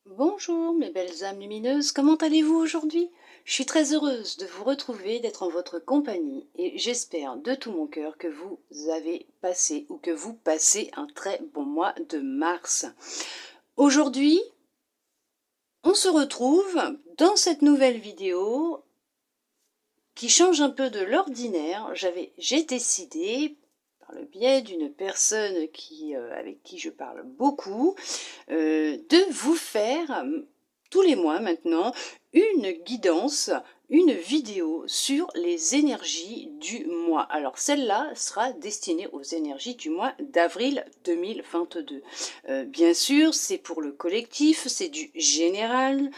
Bonjour mes belles âmes lumineuses, comment allez-vous aujourd'hui? Je suis très heureuse de vous retrouver, d'être en votre compagnie et j'espère de tout mon cœur que vous avez passé ou que vous passez un très bon mois de mars. Aujourd'hui, on se retrouve dans cette nouvelle vidéo qui change un peu de l'ordinaire. J'ai décidé, par le biais d'une personne avec qui je parle beaucoup, de vous faire tous les mois maintenant une guidance, une vidéo sur les énergies du mois. Alors celle-là sera destinée aux énergies du mois d'avril 2022. Bien sûr, c'est pour le collectif, c'est du général.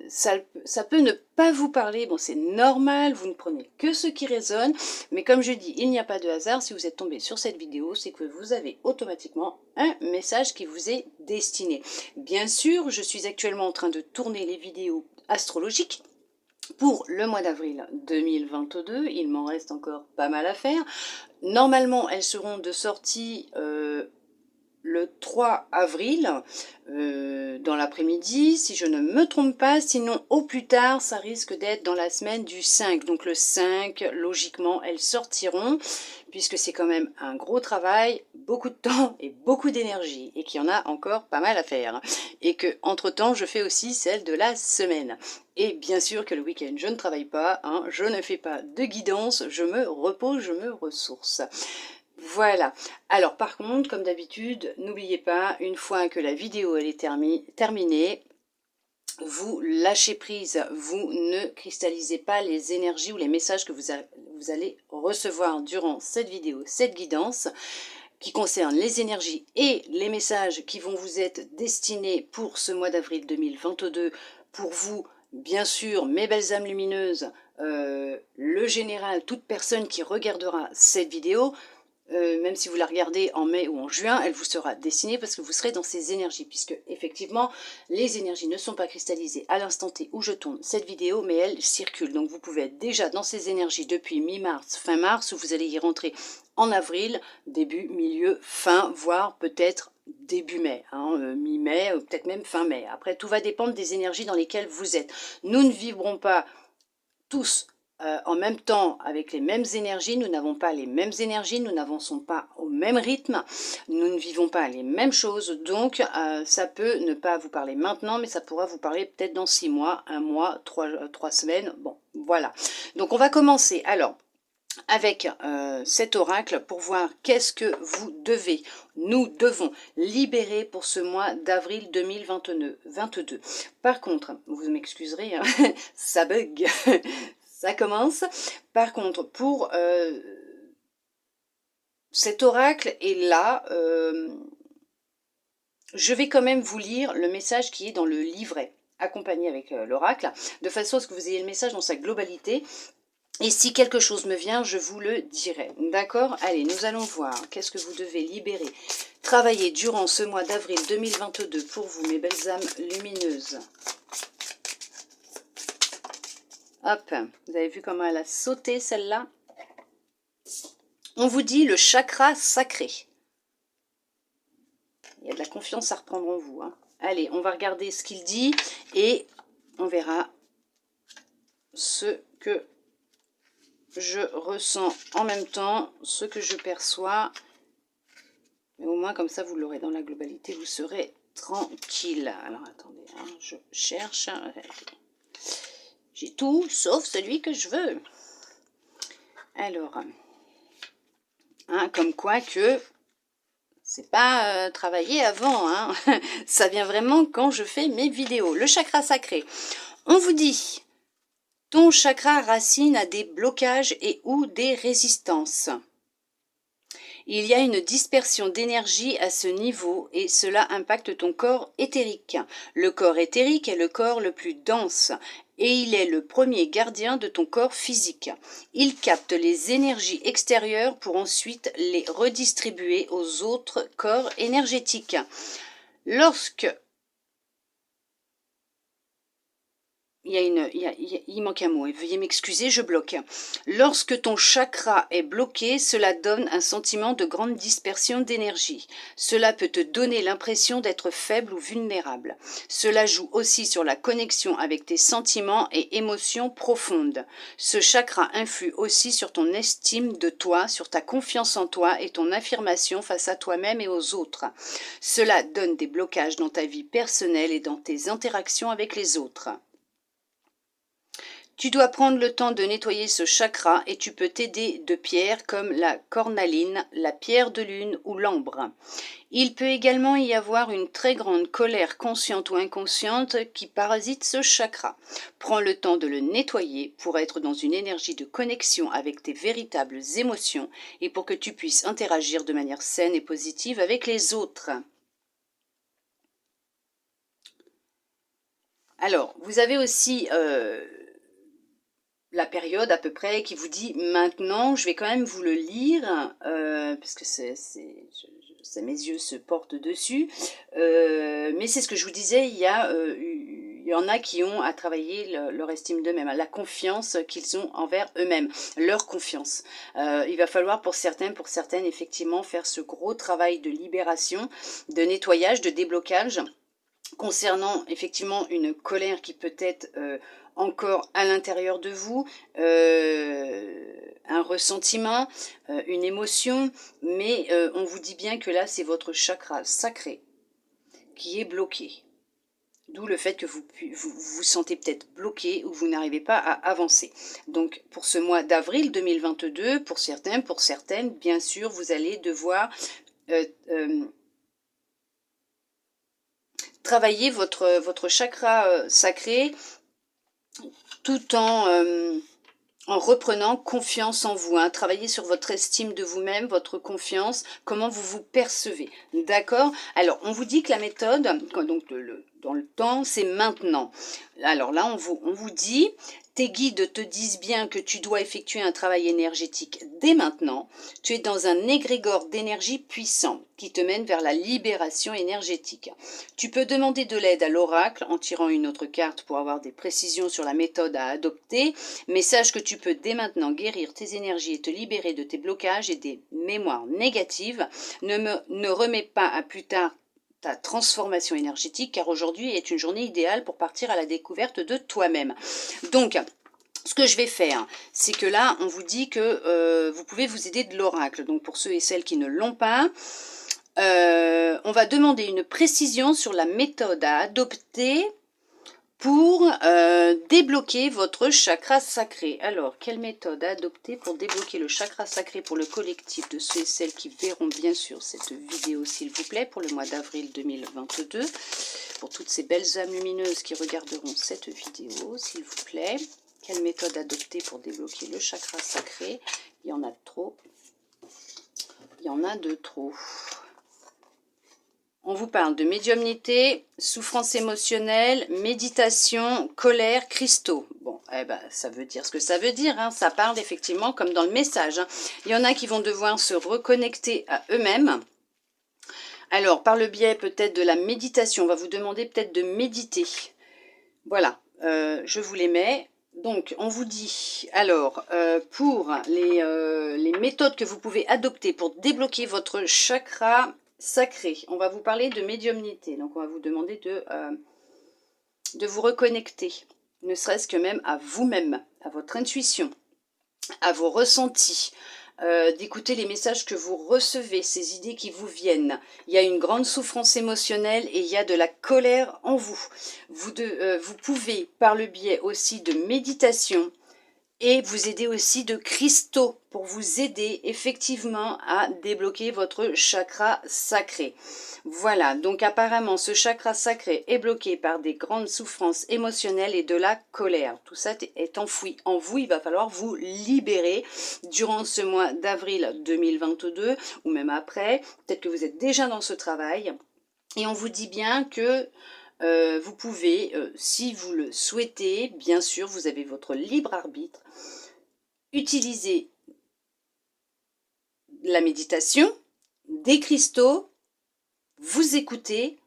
Ça peut ne pas vous parler, bon c'est normal, vous ne prenez que ce qui résonne, mais comme je dis, il n'y a pas de hasard. Si vous êtes tombé sur cette vidéo, c'est que vous avez automatiquement un message qui vous est destiné. Bien sûr, je suis actuellement en train de tourner les vidéos astrologiques pour le mois d'avril 2022. Il m'en reste encore pas mal à faire. Normalement, elles seront de sortie le 3 avril dans l'après-midi, si je ne me trompe pas. Sinon, au plus tard, ça risque d'être dans la semaine du 5. Donc le 5, logiquement, elles sortiront, puisque c'est quand même un gros travail, beaucoup de temps et beaucoup d'énergie, et qu'il y en a encore pas mal à faire. Et que, entre-temps, je fais aussi celle de la semaine. Et bien sûr que le week-end, je ne travaille pas, hein, je ne fais pas de guidance, je me repose, je me ressource. Voilà. Alors par contre, comme d'habitude, n'oubliez pas, une fois que la vidéo elle est terminée, vous lâchez prise, vous ne cristallisez pas les énergies ou les messages que vous allez recevoir durant cette vidéo, cette guidance, qui concerne les énergies et les messages qui vont vous être destinés pour ce mois d'avril 2022, pour vous, bien sûr, mes belles âmes lumineuses, le général, toute personne qui regardera cette vidéo. Même si vous la regardez en mai ou en juin, elle vous sera destinée parce que vous serez dans ces énergies, puisque effectivement, les énergies ne sont pas cristallisées à l'instant T où je tourne cette vidéo, mais elles circulent. Donc vous pouvez être déjà dans ces énergies depuis mi-mars, fin mars, ou vous allez y rentrer en avril, début, milieu, fin, voire peut-être début mai, hein, mi-mai, peut-être même fin mai. Après, tout va dépendre des énergies dans lesquelles vous êtes. Nous ne vivrons pas tous en même temps avec les mêmes énergies, nous n'avons pas les mêmes énergies, nous n'avançons pas au même rythme, nous ne vivons pas les mêmes choses, donc ça peut ne pas vous parler maintenant, mais ça pourra vous parler peut-être dans 6 mois, 1 mois, 3 semaines, bon, voilà. Donc on va commencer, alors, avec cet oracle pour voir qu'est-ce que nous devons libérer pour ce mois d'avril 2022. Par contre, vous m'excuserez, hein, ça bug, ça commence. Par contre, pour cet oracle est là, je vais quand même vous lire le message qui est dans le livret, accompagné avec l'oracle, de façon à ce que vous ayez le message dans sa globalité. Et si quelque chose me vient, je vous le dirai. D'accord? Allez, nous allons voir. Qu'est-ce que vous devez libérer, travailler durant ce mois d'avril 2022 pour vous, mes belles âmes lumineuses. Hop, vous avez vu comment elle a sauté celle-là? On vous dit le chakra sacré. Il y a de la confiance à reprendre en vous. Hein. Allez, on va regarder ce qu'il dit et on verra ce que je ressens en même temps, ce que je perçois. Mais au moins, comme ça, vous l'aurez dans la globalité, vous serez tranquille. Alors, attendez, hein, je cherche. J'ai tout, sauf celui que je veux. Alors, hein, comme quoi que c'est pas travaillé avant. Hein. Ça vient vraiment quand je fais mes vidéos. Le chakra sacré. On vous dit, ton chakra racine a des blocages et ou des résistances. Il y a une dispersion d'énergie à ce niveau et cela impacte ton corps éthérique. Le corps éthérique est le corps le plus dense et il est le premier gardien de ton corps physique. Il capte les énergies extérieures pour ensuite les redistribuer aux autres corps énergétiques. Lorsque il manque un mot, et veuillez m'excuser, je bloque. Lorsque ton chakra est bloqué, cela donne un sentiment de grande dispersion d'énergie. Cela peut te donner l'impression d'être faible ou vulnérable. Cela joue aussi sur la connexion avec tes sentiments et émotions profondes. Ce chakra influe aussi sur ton estime de toi, sur ta confiance en toi et ton affirmation face à toi-même et aux autres. Cela donne des blocages dans ta vie personnelle et dans tes interactions avec les autres. Tu dois prendre le temps de nettoyer ce chakra et tu peux t'aider de pierres comme la cornaline, la pierre de lune ou l'ambre. Il peut également y avoir une très grande colère consciente ou inconsciente qui parasite ce chakra. Prends le temps de le nettoyer pour être dans une énergie de connexion avec tes véritables émotions et pour que tu puisses interagir de manière saine et positive avec les autres. Alors, vous avez aussi la période à peu près qui vous dit maintenant, je vais quand même vous le lire, parce que mes yeux se portent dessus, mais c'est ce que je vous disais, il y en a qui ont à travailler leur estime d'eux-mêmes, la confiance qu'ils ont envers eux-mêmes, leur confiance. Il va falloir pour certaines, effectivement, faire ce gros travail de libération, de nettoyage, de déblocage, concernant effectivement une colère qui peut être encore à l'intérieur de vous, un ressentiment, une émotion, mais on vous dit bien que là c'est votre chakra sacré qui est bloqué. D'où le fait que vous vous sentez peut-être bloqué ou vous n'arrivez pas à avancer. Donc pour ce mois d'avril 2022, pour certains, pour certaines, bien sûr, vous allez devoir travailler votre chakra sacré tout en reprenant confiance en vous, hein. Travaillez sur votre estime de vous-même, votre confiance, comment vous vous percevez. D'accord? Alors, on vous dit que la méthode, donc dans le temps, c'est maintenant. Alors là, on vous dit, tes guides te disent bien que tu dois effectuer un travail énergétique dès maintenant. Tu es dans un égrégore d'énergie puissant qui te mène vers la libération énergétique. Tu peux demander de l'aide à l'oracle en tirant une autre carte pour avoir des précisions sur la méthode à adopter, mais sache que tu peux dès maintenant guérir tes énergies et te libérer de tes blocages et des mémoires négatives. Ne remets pas à plus tard ta transformation énergétique, car aujourd'hui est une journée idéale pour partir à la découverte de toi-même. Donc, ce que je vais faire, c'est que là, on vous dit que vous pouvez vous aider de l'oracle. Donc, pour ceux et celles qui ne l'ont pas, on va demander une précision sur la méthode à adopter pour débloquer votre chakra sacré. Alors, quelle méthode adopter pour débloquer le chakra sacré pour le collectif de ceux et celles qui verront bien sûr cette vidéo, s'il vous plaît, pour le mois d'avril 2022. Pour toutes ces belles âmes lumineuses qui regarderont cette vidéo, s'il vous plaît. Quelle méthode adopter pour débloquer le chakra sacré? Il y en a trop. Il y en a de trop. On vous parle de médiumnité, souffrance émotionnelle, méditation, colère, cristaux. Bon, eh ben, ça veut dire ce que ça veut dire, hein. Ça parle effectivement comme dans le message, hein. Il y en a qui vont devoir se reconnecter à eux-mêmes. Alors, par le biais peut-être de la méditation, on va vous demander peut-être de méditer. Voilà, je vous les mets. Donc, on vous dit, alors, pour les méthodes que vous pouvez adopter pour débloquer votre chakra sacré, on va vous parler de médiumnité. Donc, on va vous demander de vous reconnecter, ne serait-ce que même à vous-même, à votre intuition, à vos ressentis, d'écouter les messages que vous recevez, ces idées qui vous viennent. Il y a une grande souffrance émotionnelle et il y a de la colère en vous. Vous pouvez, par le biais aussi de méditation, et vous aider aussi de cristaux pour vous aider effectivement à débloquer votre chakra sacré. Voilà, donc apparemment ce chakra sacré est bloqué par des grandes souffrances émotionnelles et de la colère. Tout ça est enfoui en vous, il va falloir vous libérer durant ce mois d'avril 2022 ou même après. Peut-être que vous êtes déjà dans ce travail et on vous dit bien que vous pouvez, si vous le souhaitez, bien sûr, vous avez votre libre arbitre, utiliser la méditation, des cristaux, vous écouter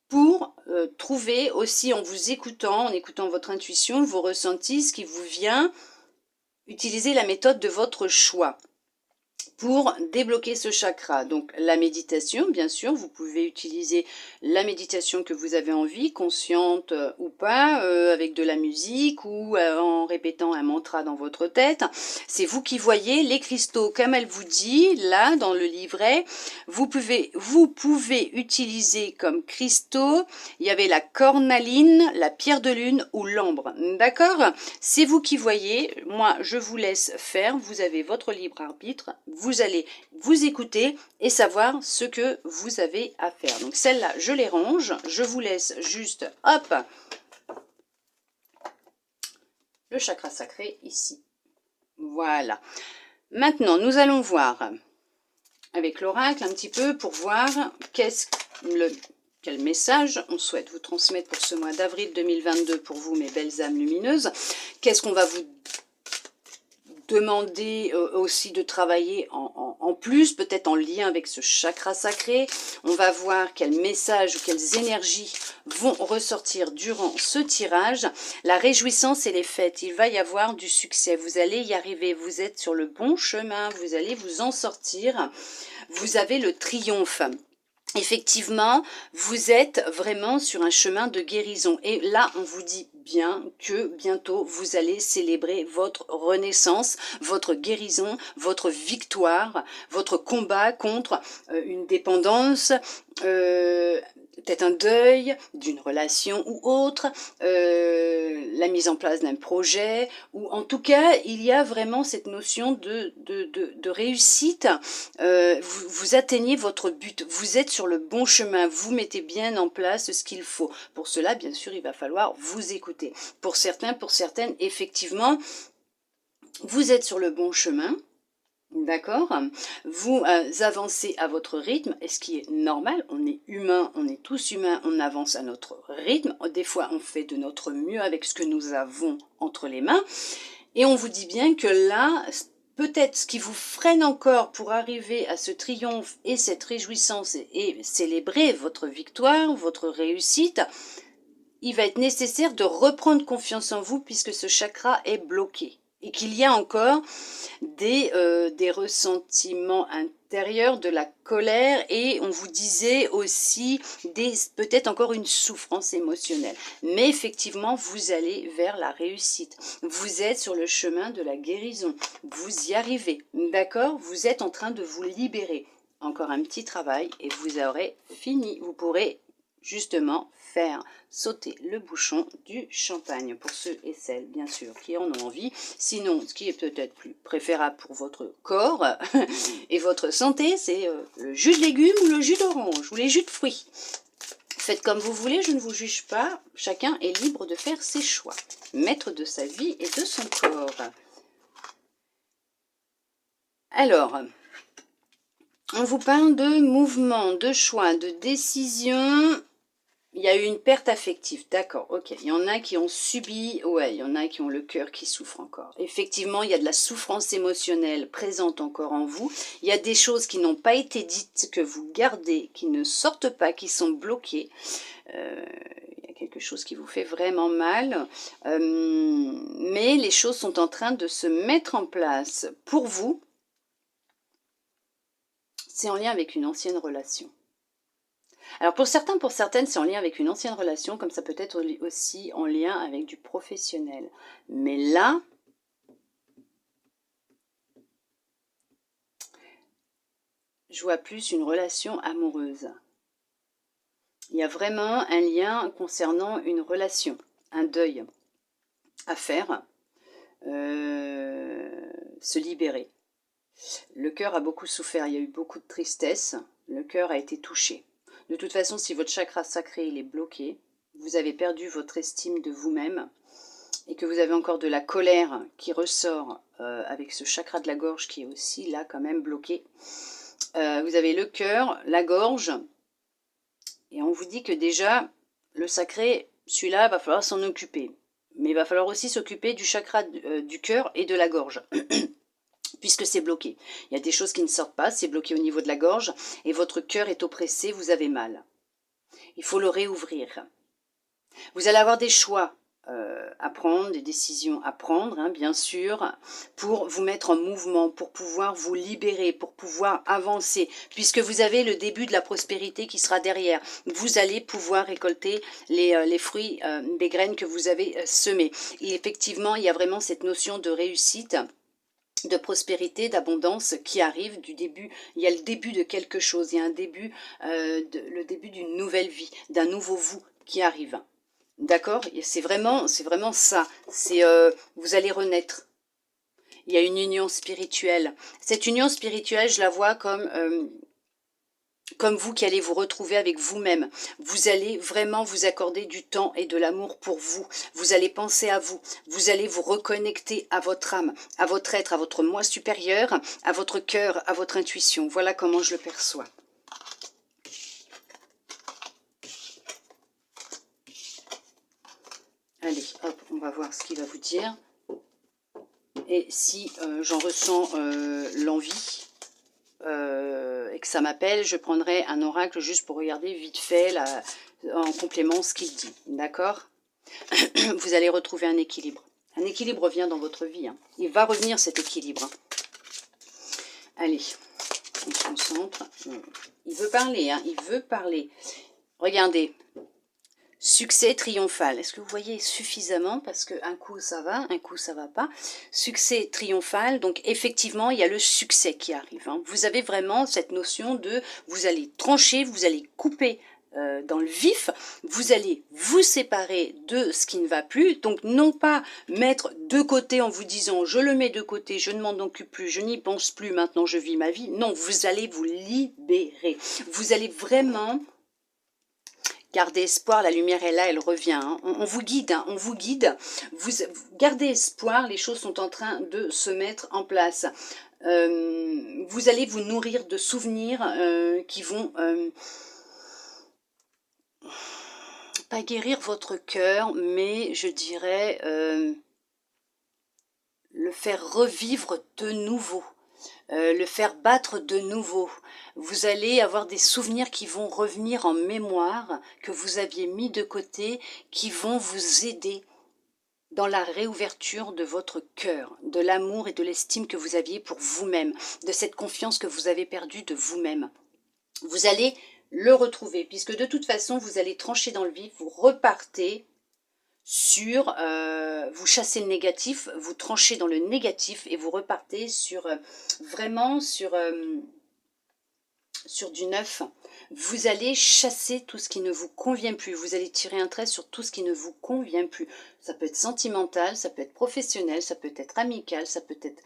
pour trouver aussi en vous écoutant, en écoutant votre intuition, vos ressentis, ce qui vous vient, utiliser la méthode de votre choix pour débloquer ce chakra. Donc la méditation, bien sûr, vous pouvez utiliser la méditation que vous avez envie, consciente ou pas, avec de la musique ou en répétant un mantra dans votre tête. C'est vous qui voyez. Les cristaux, comme elle vous dit, là, dans le livret, vous pouvez utiliser comme cristaux, il y avait la cornaline, la pierre de lune ou l'ambre. D'accord? C'est vous qui voyez. Moi, je vous laisse faire. Vous avez votre libre arbitre. Vous allez vous écouter et savoir ce que vous avez à faire. Donc celles-là, je les range. Je vous laisse juste, hop, le chakra sacré ici. Voilà. Maintenant, nous allons voir avec l'oracle un petit peu pour voir quel message on souhaite vous transmettre pour ce mois d'avril 2022 pour vous, mes belles âmes lumineuses. Qu'est-ce qu'on va vous demander aussi de travailler en plus, peut-être en lien avec ce chakra sacré. On va voir quels messages ou quelles énergies vont ressortir durant ce tirage. La réjouissance et les fêtes, il va y avoir du succès. Vous allez y arriver, vous êtes sur le bon chemin, vous allez vous en sortir. Vous avez le triomphe. Effectivement, vous êtes vraiment sur un chemin de guérison. Et là, on vous dit bien que bientôt, vous allez célébrer votre renaissance, votre guérison, votre victoire, votre combat contre une dépendance, peut-être un deuil d'une relation ou autre, la mise en place d'un projet, ou en tout cas, il y a vraiment cette notion de réussite. Vous atteignez votre but, vous êtes sur le bon chemin, vous mettez bien en place ce qu'il faut. Pour cela, bien sûr, il va falloir vous écouter. Pour certains, pour certaines, effectivement, vous êtes sur le bon chemin. D'accord? Vous avancez à votre rythme, et ce qui est normal, on est humain, on est tous humains, on avance à notre rythme. Des fois, on fait de notre mieux avec ce que nous avons entre les mains. Et on vous dit bien que là, peut-être ce qui vous freine encore pour arriver à ce triomphe et cette réjouissance et célébrer votre victoire, votre réussite, il va être nécessaire de reprendre confiance en vous puisque ce chakra est bloqué. Et qu'il y a encore des ressentiments intérieurs, de la colère, et on vous disait aussi peut-être encore une souffrance émotionnelle. Mais effectivement, vous allez vers la réussite. Vous êtes sur le chemin de la guérison. Vous y arrivez, d'accord? Vous êtes en train de vous libérer. Encore un petit travail et vous aurez fini. Vous pourrez justement faire sauter le bouchon du champagne pour ceux et celles, bien sûr, qui en ont envie. Sinon, ce qui est peut-être plus préférable pour votre corps et votre santé, c'est le jus de légumes ou le jus d'orange ou les jus de fruits. Faites comme vous voulez, je ne vous juge pas. Chacun est libre de faire ses choix. Maître de sa vie et de son corps. Alors, on vous parle de mouvement, de choix, de décision. Il y a eu une perte affective, d'accord, ok. Il y en a qui ont subi, ouais, il y en a qui ont le cœur qui souffre encore. Effectivement, il y a de la souffrance émotionnelle présente encore en vous. Il y a des choses qui n'ont pas été dites, que vous gardez, qui ne sortent pas, qui sont bloquées. Il y a quelque chose qui vous fait vraiment mal. Mais les choses sont en train de se mettre en place pour vous. C'est en lien avec une ancienne relation. Alors pour certains, pour certaines, c'est en lien avec une ancienne relation, comme ça peut être aussi en lien avec du professionnel. Mais là, je vois plus une relation amoureuse. Il y a vraiment un lien concernant une relation, un deuil à faire, se libérer. Le cœur a beaucoup souffert, il y a eu beaucoup de tristesse, le cœur a été touché. De toute façon, si votre chakra sacré il est bloqué, vous avez perdu votre estime de vous-même et que vous avez encore de la colère qui ressort avec ce chakra de la gorge qui est aussi là quand même bloqué. Vous avez le cœur, la gorge, et on vous dit que déjà, le sacré, celui-là, va falloir s'en occuper. Mais il va falloir aussi s'occuper du chakra du cœur et de la gorge. Puisque c'est bloqué. Il y a des choses qui ne sortent pas, c'est bloqué au niveau de la gorge, et votre cœur est oppressé, vous avez mal. Il faut le réouvrir. Vous allez avoir des choix à prendre, des décisions à prendre, hein, bien sûr, pour vous mettre en mouvement, pour pouvoir vous libérer, pour pouvoir avancer, puisque vous avez le début de la prospérité qui sera derrière. Vous allez pouvoir récolter les fruits des graines que vous avez semées. Et effectivement, il y a vraiment cette notion de réussite, de prospérité, d'abondance qui arrive du début. Il y a le début de quelque chose, il y a un début, le début d'une nouvelle vie, d'un nouveau vous qui arrive. D'accord? C'est vraiment ça. C'est vous allez renaître. Il y a une union spirituelle. Cette union spirituelle, je la vois comme vous qui allez vous retrouver avec vous-même. Vous allez vraiment vous accorder du temps et de l'amour pour vous. Vous allez penser à vous. Vous allez vous reconnecter à votre âme, à votre être, à votre moi supérieur, à votre cœur, à votre intuition. Voilà comment je le perçois. Allez, hop, on va voir ce qu'il va vous dire. Et si j'en ressens l'envie et que ça m'appelle, je prendrai un oracle juste pour regarder vite fait là, en complément ce qu'il dit. D'accord? Vous allez retrouver un équilibre. Un équilibre revient dans votre vie. Hein. Il va revenir cet équilibre. Hein. Allez, on se concentre. Il veut parler, hein, il veut parler. Regardez. Succès triomphal. Est-ce que vous voyez suffisamment? Parce qu'un coup ça va, un coup ça va pas. Succès triomphal. Donc effectivement, il y a le succès qui arrive. Hein. Vous avez vraiment cette notion de vous allez trancher, vous allez couper dans le vif, vous allez vous séparer de ce qui ne va plus, donc non pas mettre de côté en vous disant je le mets de côté, je ne m'en occupe plus, je n'y pense plus, maintenant je vis ma vie. Non, vous allez vous libérer. Vous allez vraiment gardez espoir, la lumière est là, elle revient. Hein. On vous guide, hein, on vous guide. Vous gardez espoir, les choses sont en train de se mettre en place. Vous allez vous nourrir de souvenirs qui vont pas guérir votre cœur, mais je dirais le faire revivre de nouveau. Le faire battre de nouveau. Vous allez avoir des souvenirs qui vont revenir en mémoire, que vous aviez mis de côté, qui vont vous aider dans la réouverture de votre cœur, de l'amour et de l'estime que vous aviez pour vous-même, de cette confiance que vous avez perdue de vous-même. Vous allez le retrouver, puisque de toute façon, vous allez trancher dans le vif, vous repartez sur, vous chassez le négatif, vous tranchez dans le négatif et vous repartez sur, vraiment sur du neuf. Vous allez chasser tout ce qui ne vous convient plus, vous allez tirer un trait sur tout ce qui ne vous convient plus. Ça peut être sentimental, ça peut être professionnel, ça peut être amical, ça peut être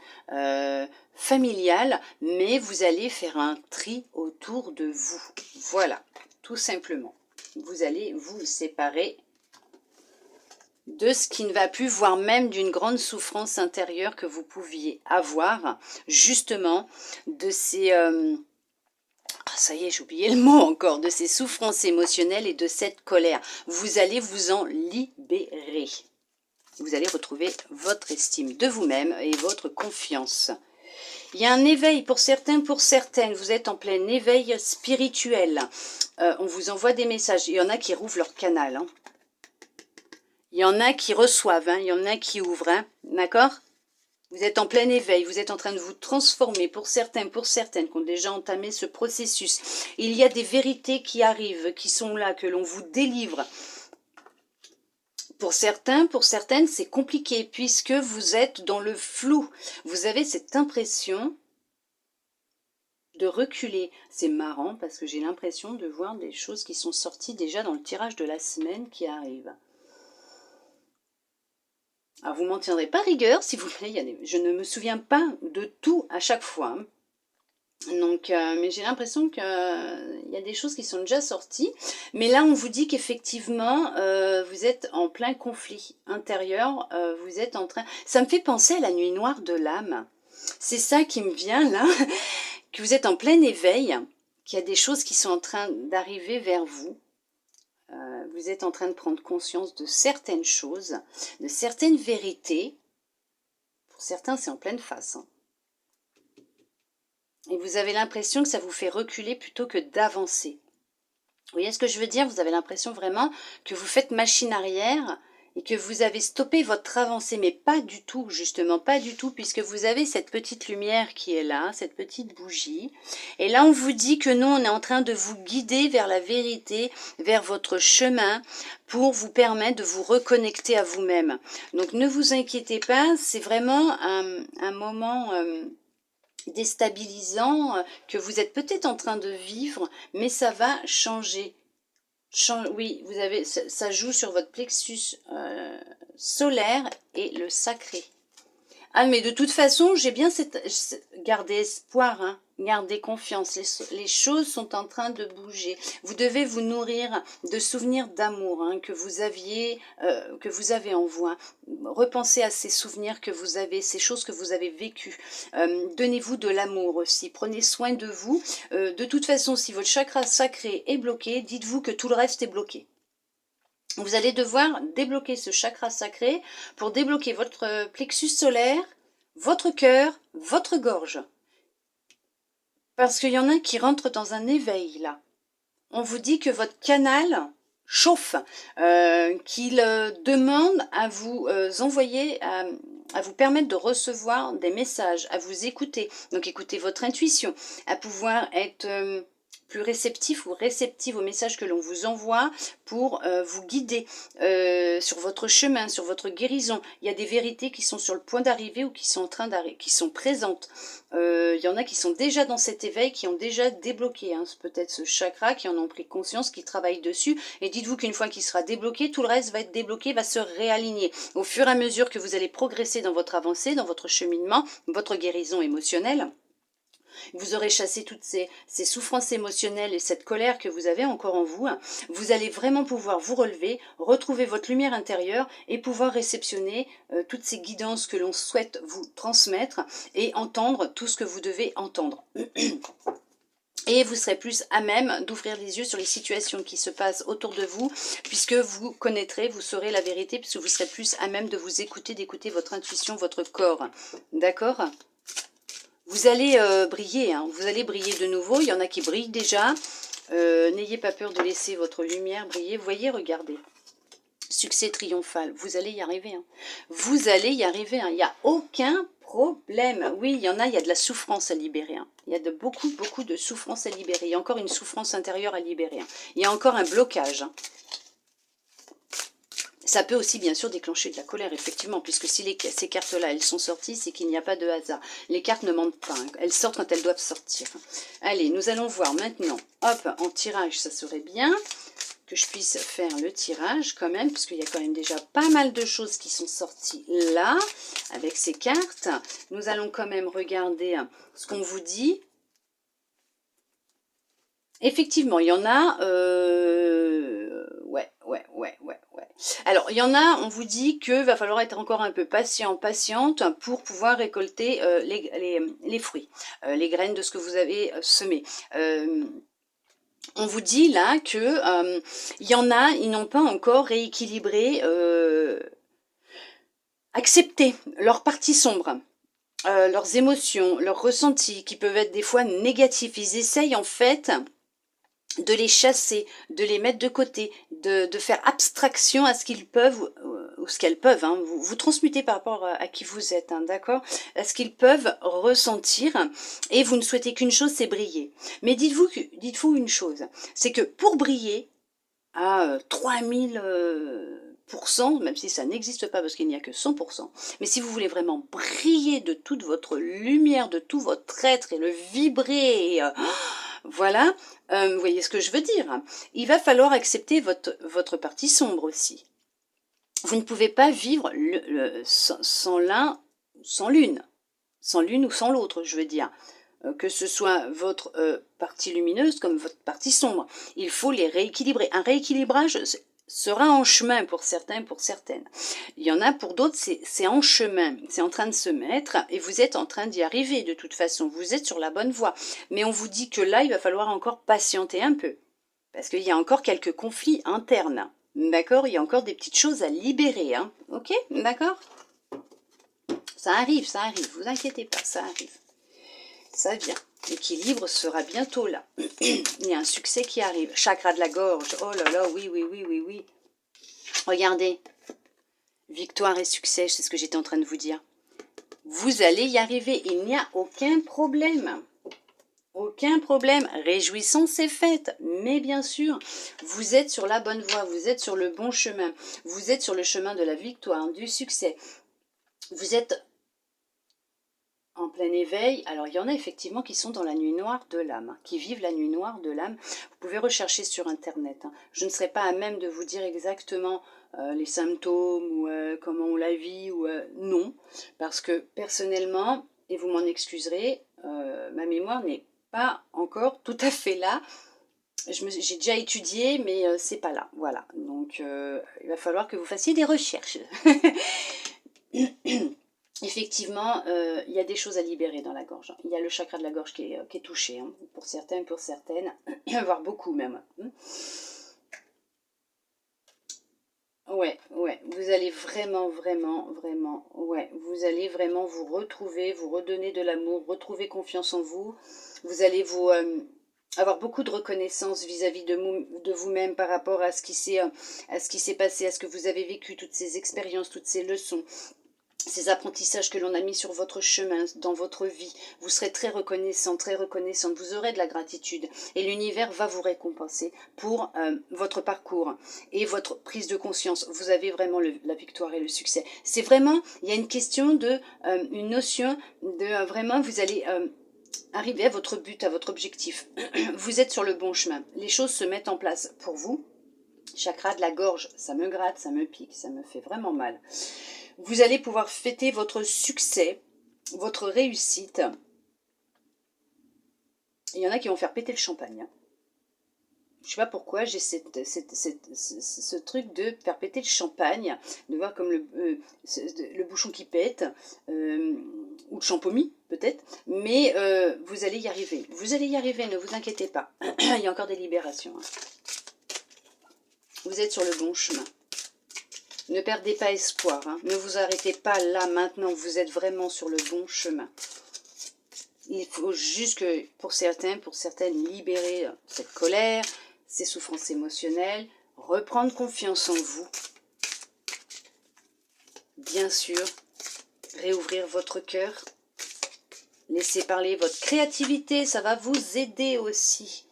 familial, mais vous allez faire un tri autour de vous. Voilà, tout simplement. Vous allez vous séparer de ce qui ne va plus, voire même d'une grande souffrance intérieure que vous pouviez avoir, justement, de ces... ça y est, j'ai oublié le mot encore, de ces souffrances émotionnelles et de cette colère. Vous allez vous en libérer. Vous allez retrouver votre estime de vous-même et votre confiance. Il y a un éveil pour certains, pour certaines. Vous êtes en plein éveil spirituel. On vous envoie des messages. Il y en a qui rouvrent leur canal, hein. Il y en a qui reçoivent, hein, il y en a qui ouvrent, hein, d'accord? Vous êtes en plein éveil, vous êtes en train de vous transformer pour certains, pour certaines qui ont déjà entamé ce processus. Il y a des vérités qui arrivent, qui sont là, que l'on vous délivre. Pour certains, pour certaines, c'est compliqué puisque vous êtes dans le flou. Vous avez cette impression de reculer. C'est marrant parce que j'ai l'impression de voir des choses qui sont sorties déjà dans le tirage de la semaine qui arrive. Alors, vous m'en tiendrez pas rigueur, s'il vous plaît. Je ne me souviens pas de tout à chaque fois. Donc, mais j'ai l'impression qu'il y a des choses qui sont déjà sorties. Mais là, on vous dit qu'effectivement, vous êtes en plein conflit intérieur. Vous êtes en train... Ça me fait penser à la nuit noire de l'âme. C'est ça qui me vient là. Que vous êtes en plein éveil. Qu'il y a des choses qui sont en train d'arriver vers vous. Vous êtes en train de prendre conscience de certaines choses, de certaines vérités. Pour certains, c'est en pleine face. Hein. Et vous avez l'impression que ça vous fait reculer plutôt que d'avancer. Vous voyez ce que je veux dire? Vous avez l'impression vraiment que vous faites machine arrière et que vous avez stoppé votre avancée, mais pas du tout, justement, pas du tout, puisque vous avez cette petite lumière qui est là, cette petite bougie. Et là, on vous dit que nous, on est en train de vous guider vers la vérité, vers votre chemin, pour vous permettre de vous reconnecter à vous-même. Donc, ne vous inquiétez pas, c'est vraiment un moment... déstabilisant que vous êtes peut-être en train de vivre, mais ça va changer. Oui, vous avez, ça joue sur votre plexus solaire et le sacré. Ah, mais de toute façon, j'ai bien gardez espoir, hein, gardez confiance. Les choses sont en train de bouger. Vous devez vous nourrir de souvenirs d'amour hein, que vous avez en vous. Hein. Repensez à ces souvenirs que vous avez, ces choses que vous avez vécues. Donnez-vous de l'amour aussi. Prenez soin de vous. De toute façon, si votre chakra sacré est bloqué, dites-vous que tout le reste est bloqué. Vous allez devoir débloquer ce chakra sacré pour débloquer votre plexus solaire, votre cœur, votre gorge. Parce qu'il y en a qui rentrent dans un éveil là. On vous dit que votre canal chauffe, qu'il demande à vous envoyer, à vous permettre de recevoir des messages, à vous écouter. Donc écoutez votre intuition, à pouvoir être... plus réceptif ou réceptive aux messages que l'on vous envoie pour vous guider sur votre chemin, sur votre guérison. Il y a des vérités qui sont sur le point d'arriver ou qui sont en train d'arriver, qui sont présentes. Il y en a qui sont déjà dans cet éveil, qui ont déjà débloqué hein, peut-être ce chakra, qui en ont pris conscience, qui travaillent dessus. Et dites-vous qu'une fois qu'il sera débloqué, tout le reste va être débloqué, va se réaligner. Au fur et à mesure que vous allez progresser dans votre avancée, dans votre cheminement, votre guérison émotionnelle, vous aurez chassé toutes ces souffrances émotionnelles et cette colère que vous avez encore en vous. Vous allez vraiment pouvoir vous relever, retrouver votre lumière intérieure et pouvoir réceptionner toutes ces guidances que l'on souhaite vous transmettre et entendre tout ce que vous devez entendre. Et vous serez plus à même d'ouvrir les yeux sur les situations qui se passent autour de vous, puisque vous connaîtrez, vous saurez la vérité, puisque vous serez plus à même de vous écouter, d'écouter votre intuition, votre corps. D'accord ? Vous allez briller, hein. Vous allez briller de nouveau. Il y en a qui brillent déjà. N'ayez pas peur de laisser votre lumière briller. Voyez, regardez. Succès triomphal. Vous allez y arriver. Hein. Vous allez y arriver. Hein. Il n'y a aucun problème. Oui, il y a de la souffrance à libérer. Hein. Il y a beaucoup de souffrance à libérer. Il y a encore une souffrance intérieure à libérer. Hein. Il y a encore un blocage. Hein. Ça peut aussi bien sûr déclencher de la colère, effectivement, puisque si ces cartes-là, elles sont sorties, c'est qu'il n'y a pas de hasard. Les cartes ne mentent pas, hein. Elles sortent quand elles doivent sortir. Allez, nous allons voir maintenant, hop, en tirage, ça serait bien que je puisse faire le tirage quand même, parce qu'il y a quand même déjà pas mal de choses qui sont sorties là, avec ces cartes. Nous allons quand même regarder ce qu'on vous dit. Effectivement, il y en a... Ouais. Alors, il y en a, on vous dit que va falloir être encore un peu patiente pour pouvoir récolter les fruits, les graines de ce que vous avez semé. On vous dit là que il y en a, ils n'ont pas encore rééquilibré, accepté leur partie sombre. Leurs émotions, leurs ressentis qui peuvent être des fois négatifs. Ils essayent en fait de les chasser, de les mettre de côté, de faire abstraction à ce qu'ils peuvent ou ce qu'elles peuvent. Hein. Vous transmutez par rapport à qui vous êtes, hein, d'accord? À ce qu'ils peuvent ressentir et vous ne souhaitez qu'une chose, c'est briller. Mais dites-vous une chose, c'est que pour briller à 3000 même si ça n'existe pas parce qu'il n'y a que 100%, mais si vous voulez vraiment briller de toute votre lumière, de tout votre être et le vibrer, voilà, vous voyez ce que je veux dire. Il va falloir accepter votre partie sombre aussi. Vous ne pouvez pas vivre sans l'un, sans l'une ou sans l'autre, je veux dire. Que ce soit votre partie lumineuse comme votre partie sombre. Il faut les rééquilibrer. Un rééquilibrage sera en chemin pour certains, pour certaines. Il y en a pour d'autres, c'est en chemin, c'est en train de se mettre et vous êtes en train d'y arriver de toute façon. Vous êtes sur la bonne voie. Mais on vous dit que là, il va falloir encore patienter un peu. Parce qu'il y a encore quelques conflits internes. D'accord? Il y a encore des petites choses à libérer. Hein. Ok? D'accord? Ça arrive, vous inquiétez pas, ça arrive. Ça vient. L'équilibre sera bientôt là. Il y a un succès qui arrive. Chakra de la gorge. Oh là là, oui, oui, oui, oui, oui. Regardez. Victoire et succès, c'est ce que j'étais en train de vous dire. Vous allez y arriver. Il n'y a aucun problème. Aucun problème. Réjouissance est faite. Mais bien sûr, vous êtes sur la bonne voie. Vous êtes sur le bon chemin. Vous êtes sur le chemin de la victoire, du succès. Vous êtes en plein éveil. Alors, il y en a effectivement qui sont dans la nuit noire de l'âme, qui vivent la nuit noire de l'âme. Vous pouvez rechercher sur Internet. Je ne serai pas à même de vous dire exactement les symptômes ou comment on la vit ou non. Parce que personnellement, et vous m'en excuserez, ma mémoire n'est pas encore tout à fait là. J'ai déjà étudié, mais c'est pas là. Voilà. Donc, il va falloir que vous fassiez des recherches. Effectivement, il y a des choses à libérer dans la gorge. Il y a le chakra de la gorge qui est touché, hein, pour certains, pour certaines, voire beaucoup même. Ouais, vous allez vraiment, ouais, vous allez vraiment vous retrouver, vous redonner de l'amour, retrouver confiance en vous. Vous allez vous avoir beaucoup de reconnaissance vis-à-vis de vous-même par rapport à ce qui s'est passé, à ce que vous avez vécu, toutes ces expériences, toutes ces leçons. Ces apprentissages que l'on a mis sur votre chemin, dans votre vie, vous serez très reconnaissant, très reconnaissante, vous aurez de la gratitude et l'univers va vous récompenser pour votre parcours et votre prise de conscience. Vous avez vraiment la victoire et le succès. C'est vraiment, il y a une question de, une notion de vraiment, vous allez arriver à votre but, à votre objectif. Vous êtes sur le bon chemin. Les choses se mettent en place pour vous. Chakra de la gorge, ça me gratte, ça me pique, ça me fait vraiment mal. Vous allez pouvoir fêter votre succès, votre réussite. Il y en a qui vont faire péter le champagne. Je ne sais pas pourquoi j'ai ce truc de faire péter le champagne, de voir comme le bouchon qui pète, ou le champomis peut-être, mais vous allez y arriver. Vous allez y arriver, ne vous inquiétez pas. Il y a encore des libérations. Vous êtes sur le bon chemin. Ne perdez pas espoir, hein. Ne vous arrêtez pas là, maintenant, vous êtes vraiment sur le bon chemin. Il faut juste que, pour certains, pour certaines, libérer cette colère, ces souffrances émotionnelles, reprendre confiance en vous. Bien sûr, réouvrir votre cœur, laisser parler votre créativité, ça va vous aider aussi.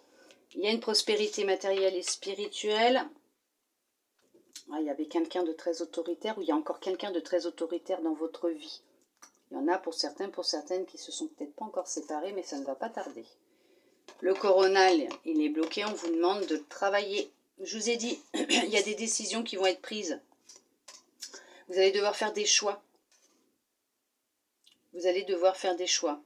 Il y a une prospérité matérielle et spirituelle. Il y avait quelqu'un de très autoritaire ou il y a encore quelqu'un de très autoritaire dans votre vie. Il y en a pour certains, pour certaines qui se sont peut-être pas encore séparés, mais ça ne va pas tarder. Le coronal, il est bloqué, on vous demande de travailler. Je vous ai dit, il y a des décisions qui vont être prises. Vous allez devoir faire des choix. Vous allez devoir faire des choix.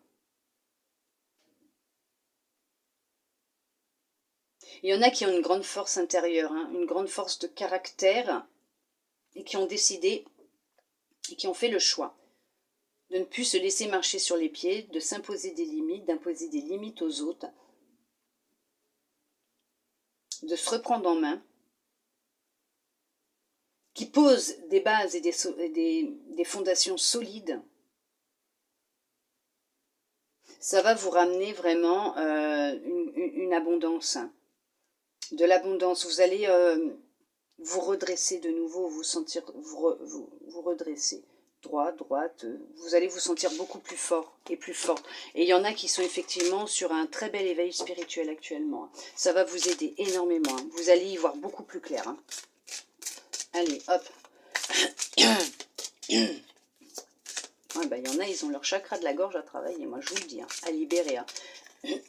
Il y en a qui ont une grande force intérieure, hein, une grande force de caractère, et qui ont décidé, et qui ont fait le choix de ne plus se laisser marcher sur les pieds, de s'imposer des limites, d'imposer des limites aux autres, de se reprendre en main, qui posent des bases et des fondations solides. Ça va vous ramener vraiment une abondance, de l'abondance. Vous allez vous redresser de nouveau, vous sentir, vous redresser. Droite, vous allez vous sentir beaucoup plus fort et plus forte. Et il y en a qui sont effectivement sur un très bel éveil spirituel actuellement. Ça va vous aider énormément. Vous allez y voir beaucoup plus clair. Hein. Allez, hop. Ouais, bah, y en a, ils ont leur chakra de la gorge à travailler, moi je vous le dis, hein, à libérer. Hein.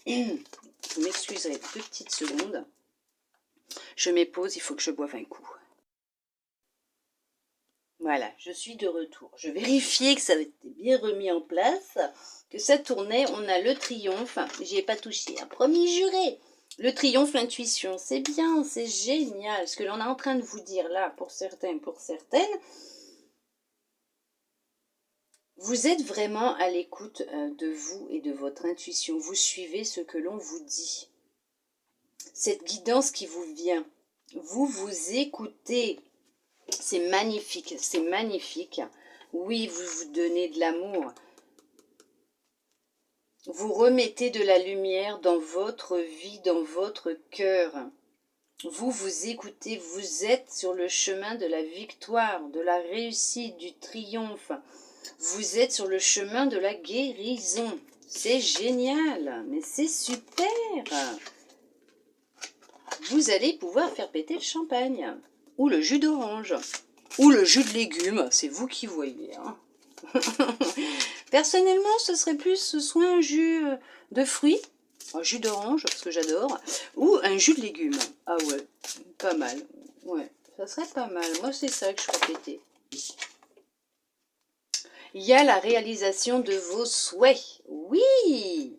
Vous m'excuserez 2 petites secondes. Je m'épose, il faut que je boive un coup. Voilà, je suis de retour. Je vérifiais que ça avait été bien remis en place, que ça tournait. On a le triomphe. J'y ai pas touché, hein. Promis juré. Le triomphe, l'intuition, c'est bien, c'est génial. Ce que l'on est en train de vous dire là, pour certains, pour certaines, vous êtes vraiment à l'écoute de vous et de votre intuition. Vous suivez ce que l'on vous dit. Cette guidance qui vous vient. Vous vous écoutez. C'est magnifique, c'est magnifique. Oui, vous vous donnez de l'amour. Vous remettez de la lumière dans votre vie, dans votre cœur. Vous vous écoutez, vous êtes sur le chemin de la victoire, de la réussite, du triomphe. Vous êtes sur le chemin de la guérison. C'est génial, mais c'est super. Vous allez pouvoir faire péter le champagne, ou le jus d'orange, ou le jus de légumes, c'est vous qui voyez. Hein. Personnellement, ce serait plus soit un jus de fruits, un jus d'orange, parce que j'adore, ou un jus de légumes. Ah ouais, pas mal. Ouais, ça serait pas mal. Moi, c'est ça que je ferais péter. Il y a la réalisation de vos souhaits. Oui!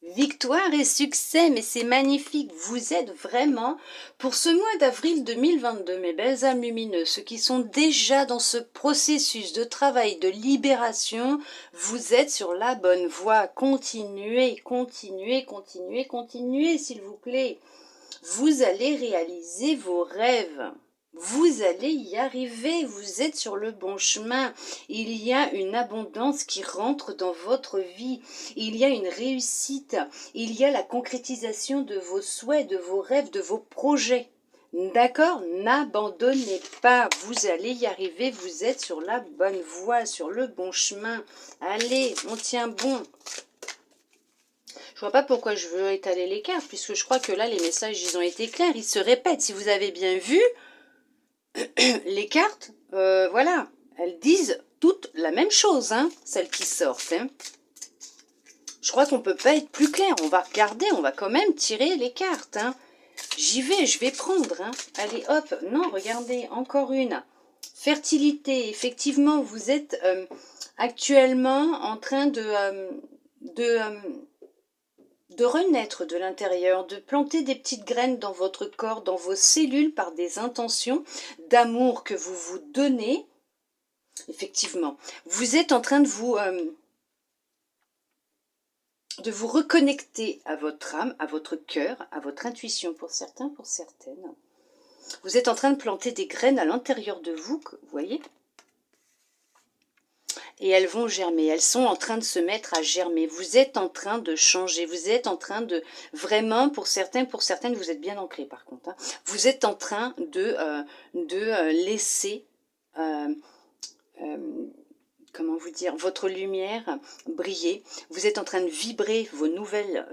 Victoire et succès, mais c'est magnifique. Vous êtes vraiment, pour ce mois d'avril 2022, mes belles âmes lumineuses, ceux qui sont déjà dans ce processus de travail, de libération, vous êtes sur la bonne voie. Continuez, continuez, continuez, continuez, s'il vous plaît. Vous allez réaliser vos rêves. Vous allez y arriver, vous êtes sur le bon chemin. Il y a une abondance qui rentre dans votre vie. Il y a une réussite. Il y a la concrétisation de vos souhaits, de vos rêves, de vos projets. D'accord? N'abandonnez pas. Vous allez y arriver. Vous êtes sur la bonne voie, sur le bon chemin. Allez, on tient bon. Je vois pas pourquoi je veux étaler les cartes, puisque je crois que là, les messages, ils ont été clairs. Ils se répètent. Si vous avez bien vu, les cartes, voilà, elles disent toutes la même chose, hein, celles qui sortent. Hein. Je crois qu'on ne peut pas être plus clair. On va regarder, on va quand même tirer les cartes. Hein. J'y vais, je vais prendre. Hein. Allez, hop, non, regardez, encore une. Fertilité, effectivement, vous êtes actuellement en train de renaître de l'intérieur, de planter des petites graines dans votre corps, dans vos cellules par des intentions d'amour que vous vous donnez. Effectivement, vous êtes en train de vous reconnecter à votre âme, à votre cœur, à votre intuition pour certains, pour certaines. Vous êtes en train de planter des graines à l'intérieur de vous, vous voyez ? Et elles vont germer, elles sont en train de se mettre à germer. Vous êtes en train de changer, vous êtes en train de, vraiment, pour certains, pour certaines, vous êtes bien ancrés par contre, hein, vous êtes en train de laisser, comment vous dire, votre lumière briller. Vous êtes en train de vibrer vos nouvelles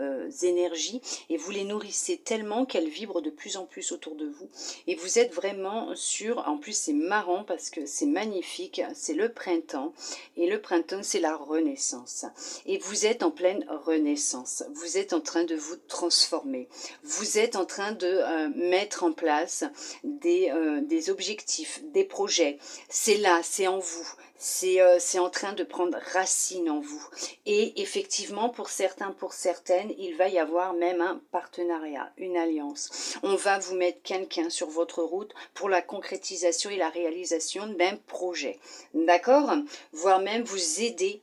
énergies et vous les nourrissez tellement qu'elles vibrent de plus en plus autour de vous. Et vous êtes vraiment sur, en plus c'est marrant parce que c'est magnifique, c'est le printemps et le printemps c'est la renaissance. Et vous êtes en pleine renaissance, vous êtes en train de vous transformer, vous êtes en train de mettre en place des objectifs, des projets. C'est là, c'est en vous. C'est en train de prendre racine en vous. Et effectivement, pour certains, pour certaines, il va y avoir même un partenariat, une alliance. On va vous mettre quelqu'un sur votre route pour la concrétisation et la réalisation d'un projet. D'accord? Voire même vous aider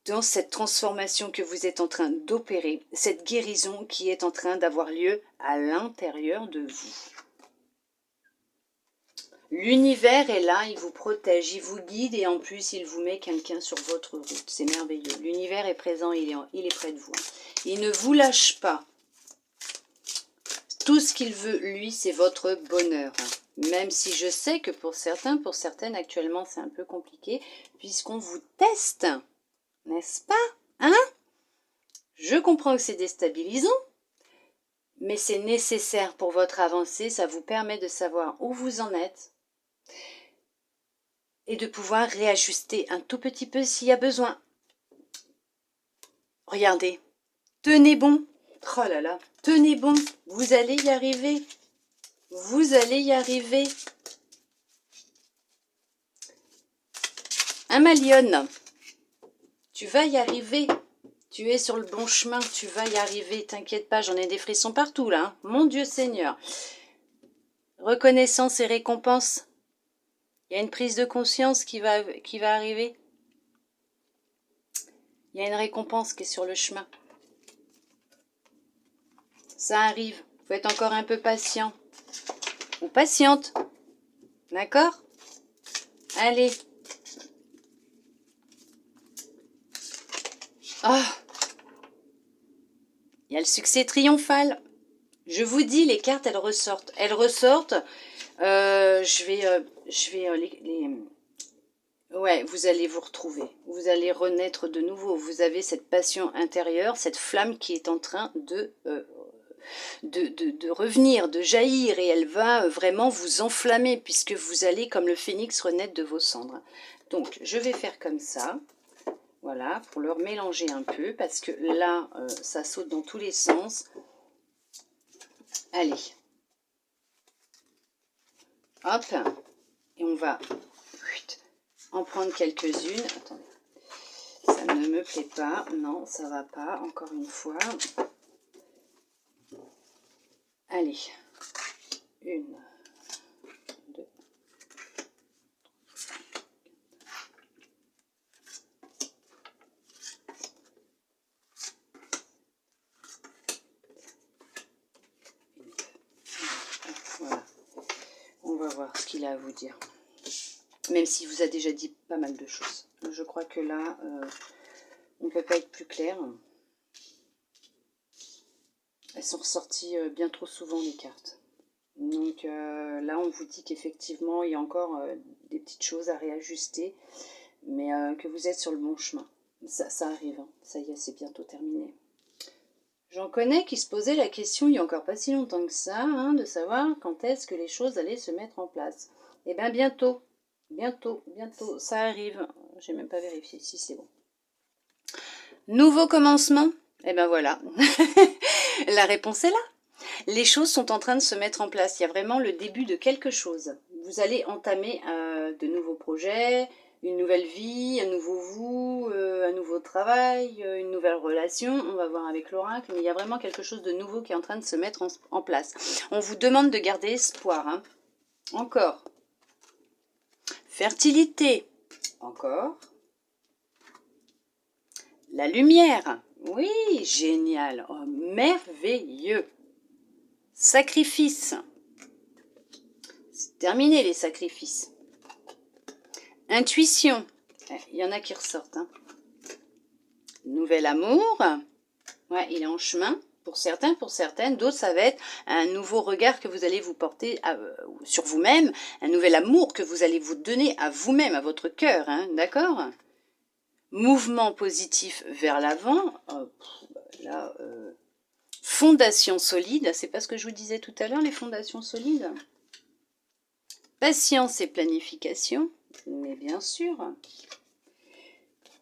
dans cette transformation que vous êtes en train d'opérer, cette guérison qui est en train d'avoir lieu à l'intérieur de vous. L'univers est là, il vous protège, il vous guide et en plus il vous met quelqu'un sur votre route. C'est merveilleux. L'univers est présent, il est près de vous. Il ne vous lâche pas. Tout ce qu'il veut, lui, c'est votre bonheur. Même si je sais que pour certains, pour certaines, actuellement, c'est un peu compliqué puisqu'on vous teste. N'est-ce pas? Hein? Je comprends que c'est déstabilisant, mais c'est nécessaire pour votre avancée. Ça vous permet de savoir où vous en êtes et de pouvoir réajuster un tout petit peu s'il y a besoin. Regardez, tenez bon. Oh là là, tenez bon, vous allez y arriver. Vous allez y arriver. Malione, tu vas y arriver. Tu es sur le bon chemin, tu vas y arriver. T'inquiète pas, j'en ai des frissons partout là. Hein. Mon Dieu Seigneur. Reconnaissance et récompense. Il y a une prise de conscience qui va arriver. Il y a une récompense qui est sur le chemin. Ça arrive. Il faut être encore un peu patient. Ou patiente. D'accord? Allez. Ah. Il y a le succès triomphal. Je vous dis, les cartes, elles ressortent. Elles ressortent. Ouais, vous allez vous retrouver. Vous allez renaître de nouveau. Vous avez cette passion intérieure, cette flamme qui est en train de revenir, de jaillir. Et elle va vraiment vous enflammer puisque vous allez, comme le phénix, renaître de vos cendres. Donc, je vais faire comme ça. Voilà, pour leur mélanger un peu, parce que là, ça saute dans tous les sens. Allez. Hop. Et on va en prendre quelques-unes. Attendez. Ça ne me plaît pas. Non, ça va pas. Encore une fois. Allez. 1, 2. Voilà. On va voir ce qu'il a à vous dire. Même s'il vous a déjà dit pas mal de choses. Je crois que là, on ne peut pas être plus clair. Elles sont ressorties bien trop souvent, les cartes. Donc là, on vous dit qu'effectivement, il y a encore des petites choses à réajuster, mais que vous êtes sur le bon chemin. Ça arrive, hein. Ça y est, c'est bientôt terminé. J'en connais qui se posaient la question, il n'y a encore pas si longtemps que ça, hein, de savoir quand est-ce que les choses allaient se mettre en place. Eh bien, bientôt. Bientôt, ça arrive. J'ai même pas vérifié si c'est bon. Nouveau commencement. Eh bien voilà. La réponse est là. Les choses sont en train de se mettre en place. Il y a vraiment le début de quelque chose. Vous allez entamer de nouveaux projets, une nouvelle vie, un nouveau vous, un nouveau travail, une nouvelle relation. On va voir avec l'oracle, mais il y a vraiment quelque chose de nouveau qui est en train de se mettre en place. On vous demande de garder espoir. Hein. Encore. Fertilité. Encore. La lumière. Oui, génial. Oh, merveilleux. Sacrifice. C'est terminé les sacrifices. Intuition. Il y en a qui ressortent. Hein. Nouvel amour. Ouais, il est en chemin. Pour certains, pour certaines. D'autres, ça va être un nouveau regard que vous allez vous porter sur vous-même. Un nouvel amour que vous allez vous donner à vous-même, à votre cœur. Hein, d'accord ? Mouvement positif vers l'avant. Là, fondation solide. C'est pas ce que je vous disais tout à l'heure, les fondations solides. Patience et planification. Mais bien sûr.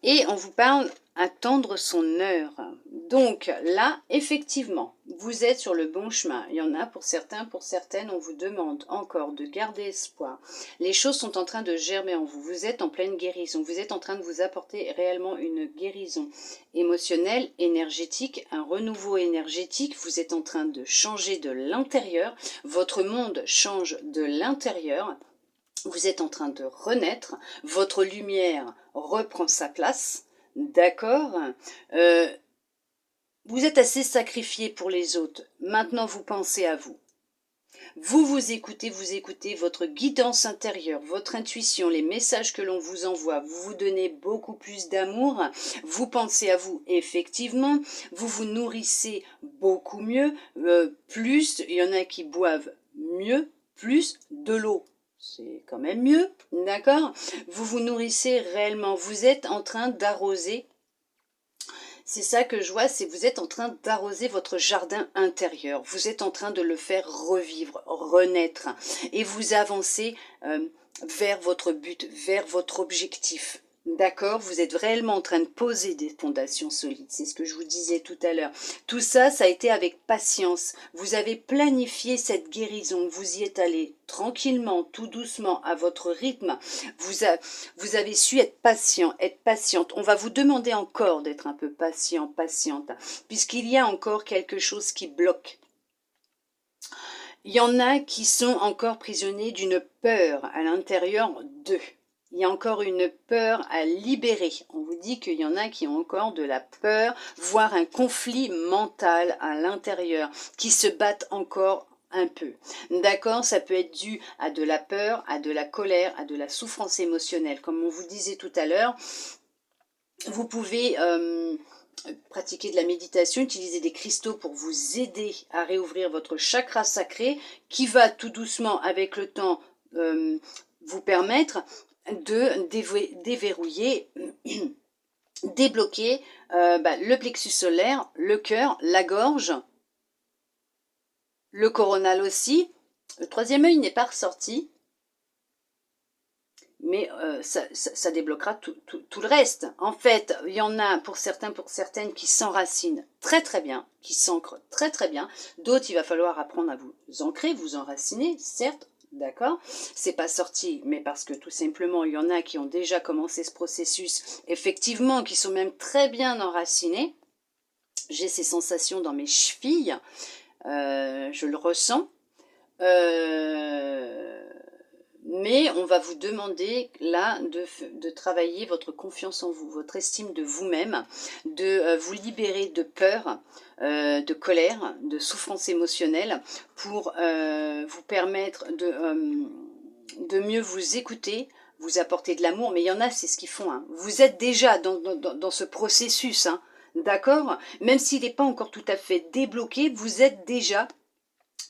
Et on vous parle attendre son heure. Donc là, effectivement, vous êtes sur le bon chemin. Il y en a pour certains, pour certaines, on vous demande encore de garder espoir. Les choses sont en train de germer en vous. Vous êtes en pleine guérison. Vous êtes en train de vous apporter réellement une guérison émotionnelle, énergétique, un renouveau énergétique. Vous êtes en train de changer de l'intérieur. Votre monde change de l'intérieur. Vous êtes en train de renaître, votre lumière reprend sa place, d'accord vous êtes assez sacrifié pour les autres, maintenant vous pensez à vous. Vous écoutez votre guidance intérieure, votre intuition, les messages que l'on vous envoie, vous vous donnez beaucoup plus d'amour, vous pensez à vous effectivement, vous vous nourrissez beaucoup mieux, plus, il y en a qui boivent mieux, plus de l'eau. C'est quand même mieux, d'accord? Vous vous nourrissez réellement, vous êtes en train d'arroser. C'est ça que je vois, c'est que vous êtes en train d'arroser votre jardin intérieur. Vous êtes en train de le faire revivre, renaître. Et vous avancez vers votre but, vers votre objectif. D'accord? Vous êtes réellement en train de poser des fondations solides. C'est ce que je vous disais tout à l'heure. Tout ça, ça a été avec patience. Vous avez planifié cette guérison. Vous y êtes allé tranquillement, tout doucement, à votre rythme. Vous avez su être patient, être patiente. On va vous demander encore d'être un peu patient, patiente, puisqu'il y a encore quelque chose qui bloque. Il y en a qui sont encore prisonniers d'une peur à l'intérieur d'eux. Il y a encore une peur à libérer. On vous dit qu'il y en a qui ont encore de la peur, voire un conflit mental à l'intérieur, qui se battent encore un peu. D'accord? Ça peut être dû à de la peur, à de la colère, à de la souffrance émotionnelle. Comme on vous disait tout à l'heure, vous pouvez pratiquer de la méditation, utiliser des cristaux pour vous aider à réouvrir votre chakra sacré qui va tout doucement avec le temps vous permettre de déverrouiller, débloquer le plexus solaire, le cœur, la gorge, le coronal aussi. Le troisième œil n'est pas ressorti, mais ça débloquera tout le reste. En fait, il y en a pour certains, pour certaines qui s'enracinent très très bien, qui s'ancrent très très bien. D'autres, il va falloir apprendre à vous ancrer, vous enraciner, certes, d'accord. C'est pas sorti, mais parce que tout simplement, il y en a qui ont déjà commencé ce processus, effectivement, qui sont même très bien enracinés. J'ai ces sensations dans mes chevilles, je le ressens. Mais on va vous demander là de travailler votre confiance en vous, votre estime de vous-même, de vous libérer de peur, de colère, de souffrance émotionnelle pour vous permettre de mieux vous écouter, vous apporter de l'amour. Mais il y en a, c'est ce qu'ils font. Hein. Vous êtes déjà dans ce processus, hein, d'accord? Même s'il n'est pas encore tout à fait débloqué, vous êtes déjà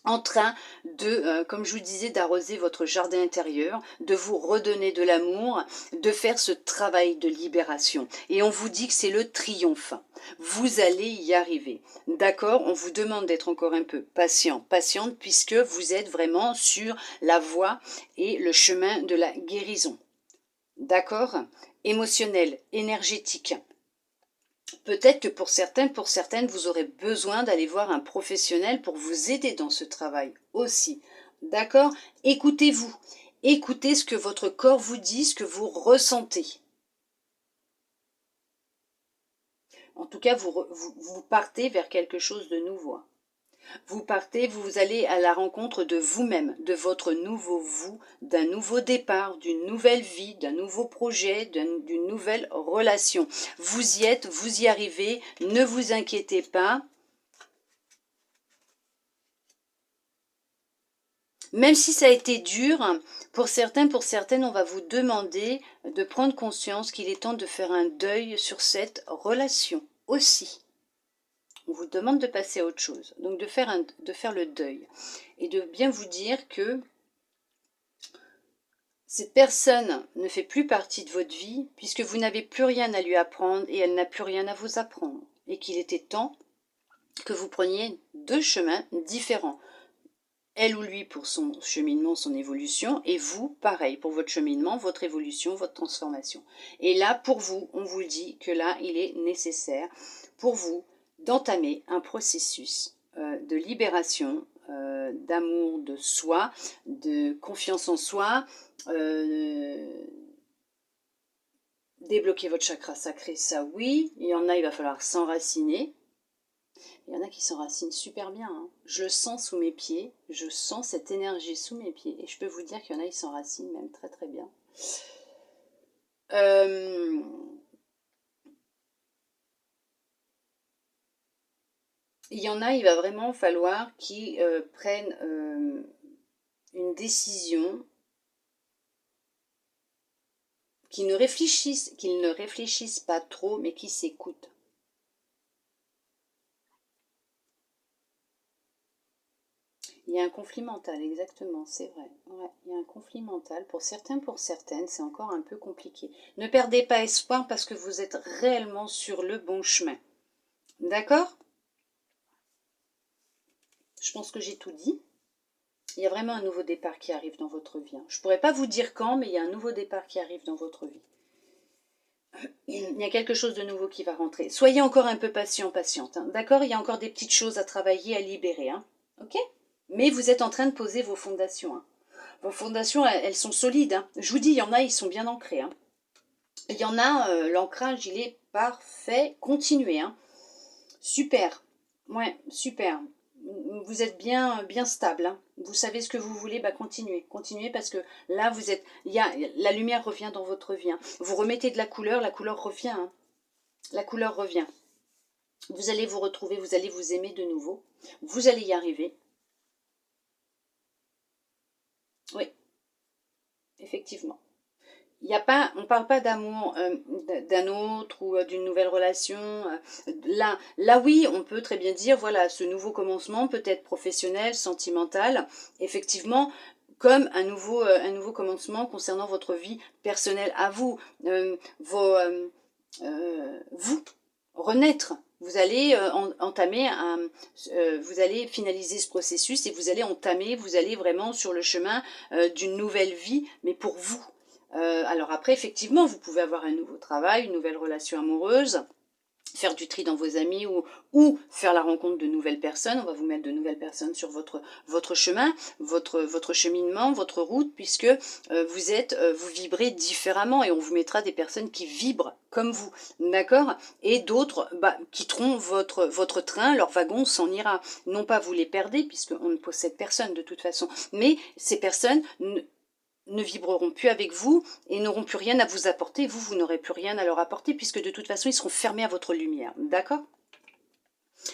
en train de, comme je vous disais, d'arroser votre jardin intérieur, de vous redonner de l'amour, de faire ce travail de libération. Et on vous dit que c'est le triomphe. Vous allez y arriver. D'accord? On vous demande d'être encore un peu patient, patiente, puisque vous êtes vraiment sur la voie et le chemin de la guérison. D'accord? Émotionnel, énergétique. Peut-être que pour certains, pour certaines, vous aurez besoin d'aller voir un professionnel pour vous aider dans ce travail aussi. D'accord? Écoutez-vous. Écoutez ce que votre corps vous dit, ce que vous ressentez. En tout cas, vous partez vers quelque chose de nouveau. Vous partez, vous allez à la rencontre de vous-même, de votre nouveau vous, d'un nouveau départ, d'une nouvelle vie, d'un nouveau projet, d'une nouvelle relation. Vous y êtes, vous y arrivez, ne vous inquiétez pas. Même si ça a été dur, pour certains, pour certaines, on va vous demander de prendre conscience qu'il est temps de faire un deuil sur cette relation aussi. On vous demande de passer à autre chose, donc de faire le deuil et de bien vous dire que cette personne ne fait plus partie de votre vie puisque vous n'avez plus rien à lui apprendre et elle n'a plus rien à vous apprendre et qu'il était temps que vous preniez deux chemins différents. Elle ou lui pour son cheminement, son évolution, et vous, pareil, pour votre cheminement, votre évolution, votre transformation. Et là, pour vous, on vous dit que là, il est nécessaire pour vous d'entamer un processus de libération, d'amour de soi, de confiance en soi, débloquer votre chakra sacré, ça oui. Il y en a, il va falloir s'enraciner. Il y en a qui s'enracinent super bien. Hein. Je le sens sous mes pieds. Je sens cette énergie sous mes pieds. Et je peux vous dire qu'il y en a, ils s'enracinent même très très bien. Il y en a, il va vraiment falloir qu'ils prennent une décision, qu'ils ne réfléchissent pas trop, mais qu'ils s'écoutent. Il y a un conflit mental, exactement, c'est vrai. Ouais, il y a un conflit mental. Pour certains, pour certaines, c'est encore un peu compliqué. Ne perdez pas espoir parce que vous êtes réellement sur le bon chemin. D'accord? Je pense que j'ai tout dit. Il y a vraiment un nouveau départ qui arrive dans votre vie. Je ne pourrais pas vous dire quand, mais il y a un nouveau départ qui arrive dans votre vie. Il y a quelque chose de nouveau qui va rentrer. Soyez encore un peu patient, patiente. Hein. D'accord? Il y a encore des petites choses à travailler, à libérer. Hein. Ok? Mais vous êtes en train de poser vos fondations. Hein. Vos fondations, elles sont solides. Hein. Je vous dis, il y en a, ils sont bien ancrés. Hein. Il y en a, l'ancrage, il est parfait. Continuez. Hein. Super. Ouais, super. Vous êtes bien stable. Hein. Vous savez ce que vous voulez, continuez. Continuez parce que là, la lumière revient dans votre vie. Hein. Vous remettez de la couleur revient. Hein. La couleur revient. Vous allez vous retrouver, vous allez vous aimer de nouveau. Vous allez y arriver. Oui, effectivement. il y a pas, on ne parle pas d'amour d'un autre ou d'une nouvelle relation. Là, oui, on peut très bien dire, voilà, ce nouveau commencement peut être professionnel, sentimental, effectivement, comme un nouveau commencement concernant votre vie personnelle à vous, vous, renaître. Vous allez entamer vous allez finaliser ce processus et vous allez entamer, vous allez vraiment sur le chemin d'une nouvelle vie, mais pour vous. Alors après, effectivement, vous pouvez avoir un nouveau travail, une nouvelle relation amoureuse, faire du tri dans vos amis ou faire la rencontre de nouvelles personnes. On va vous mettre de nouvelles personnes sur votre chemin, votre cheminement, votre route, puisque vous vibrez différemment et on vous mettra des personnes qui vibrent comme vous, d'accord? Et d'autres quitteront votre train, leur wagon s'en ira. Non pas vous les perdez, puisqu'on ne possède personne de toute façon, mais ces personnes ne vibreront plus avec vous et n'auront plus rien à vous apporter. Vous n'aurez plus rien à leur apporter puisque de toute façon, ils seront fermés à votre lumière. D'accord?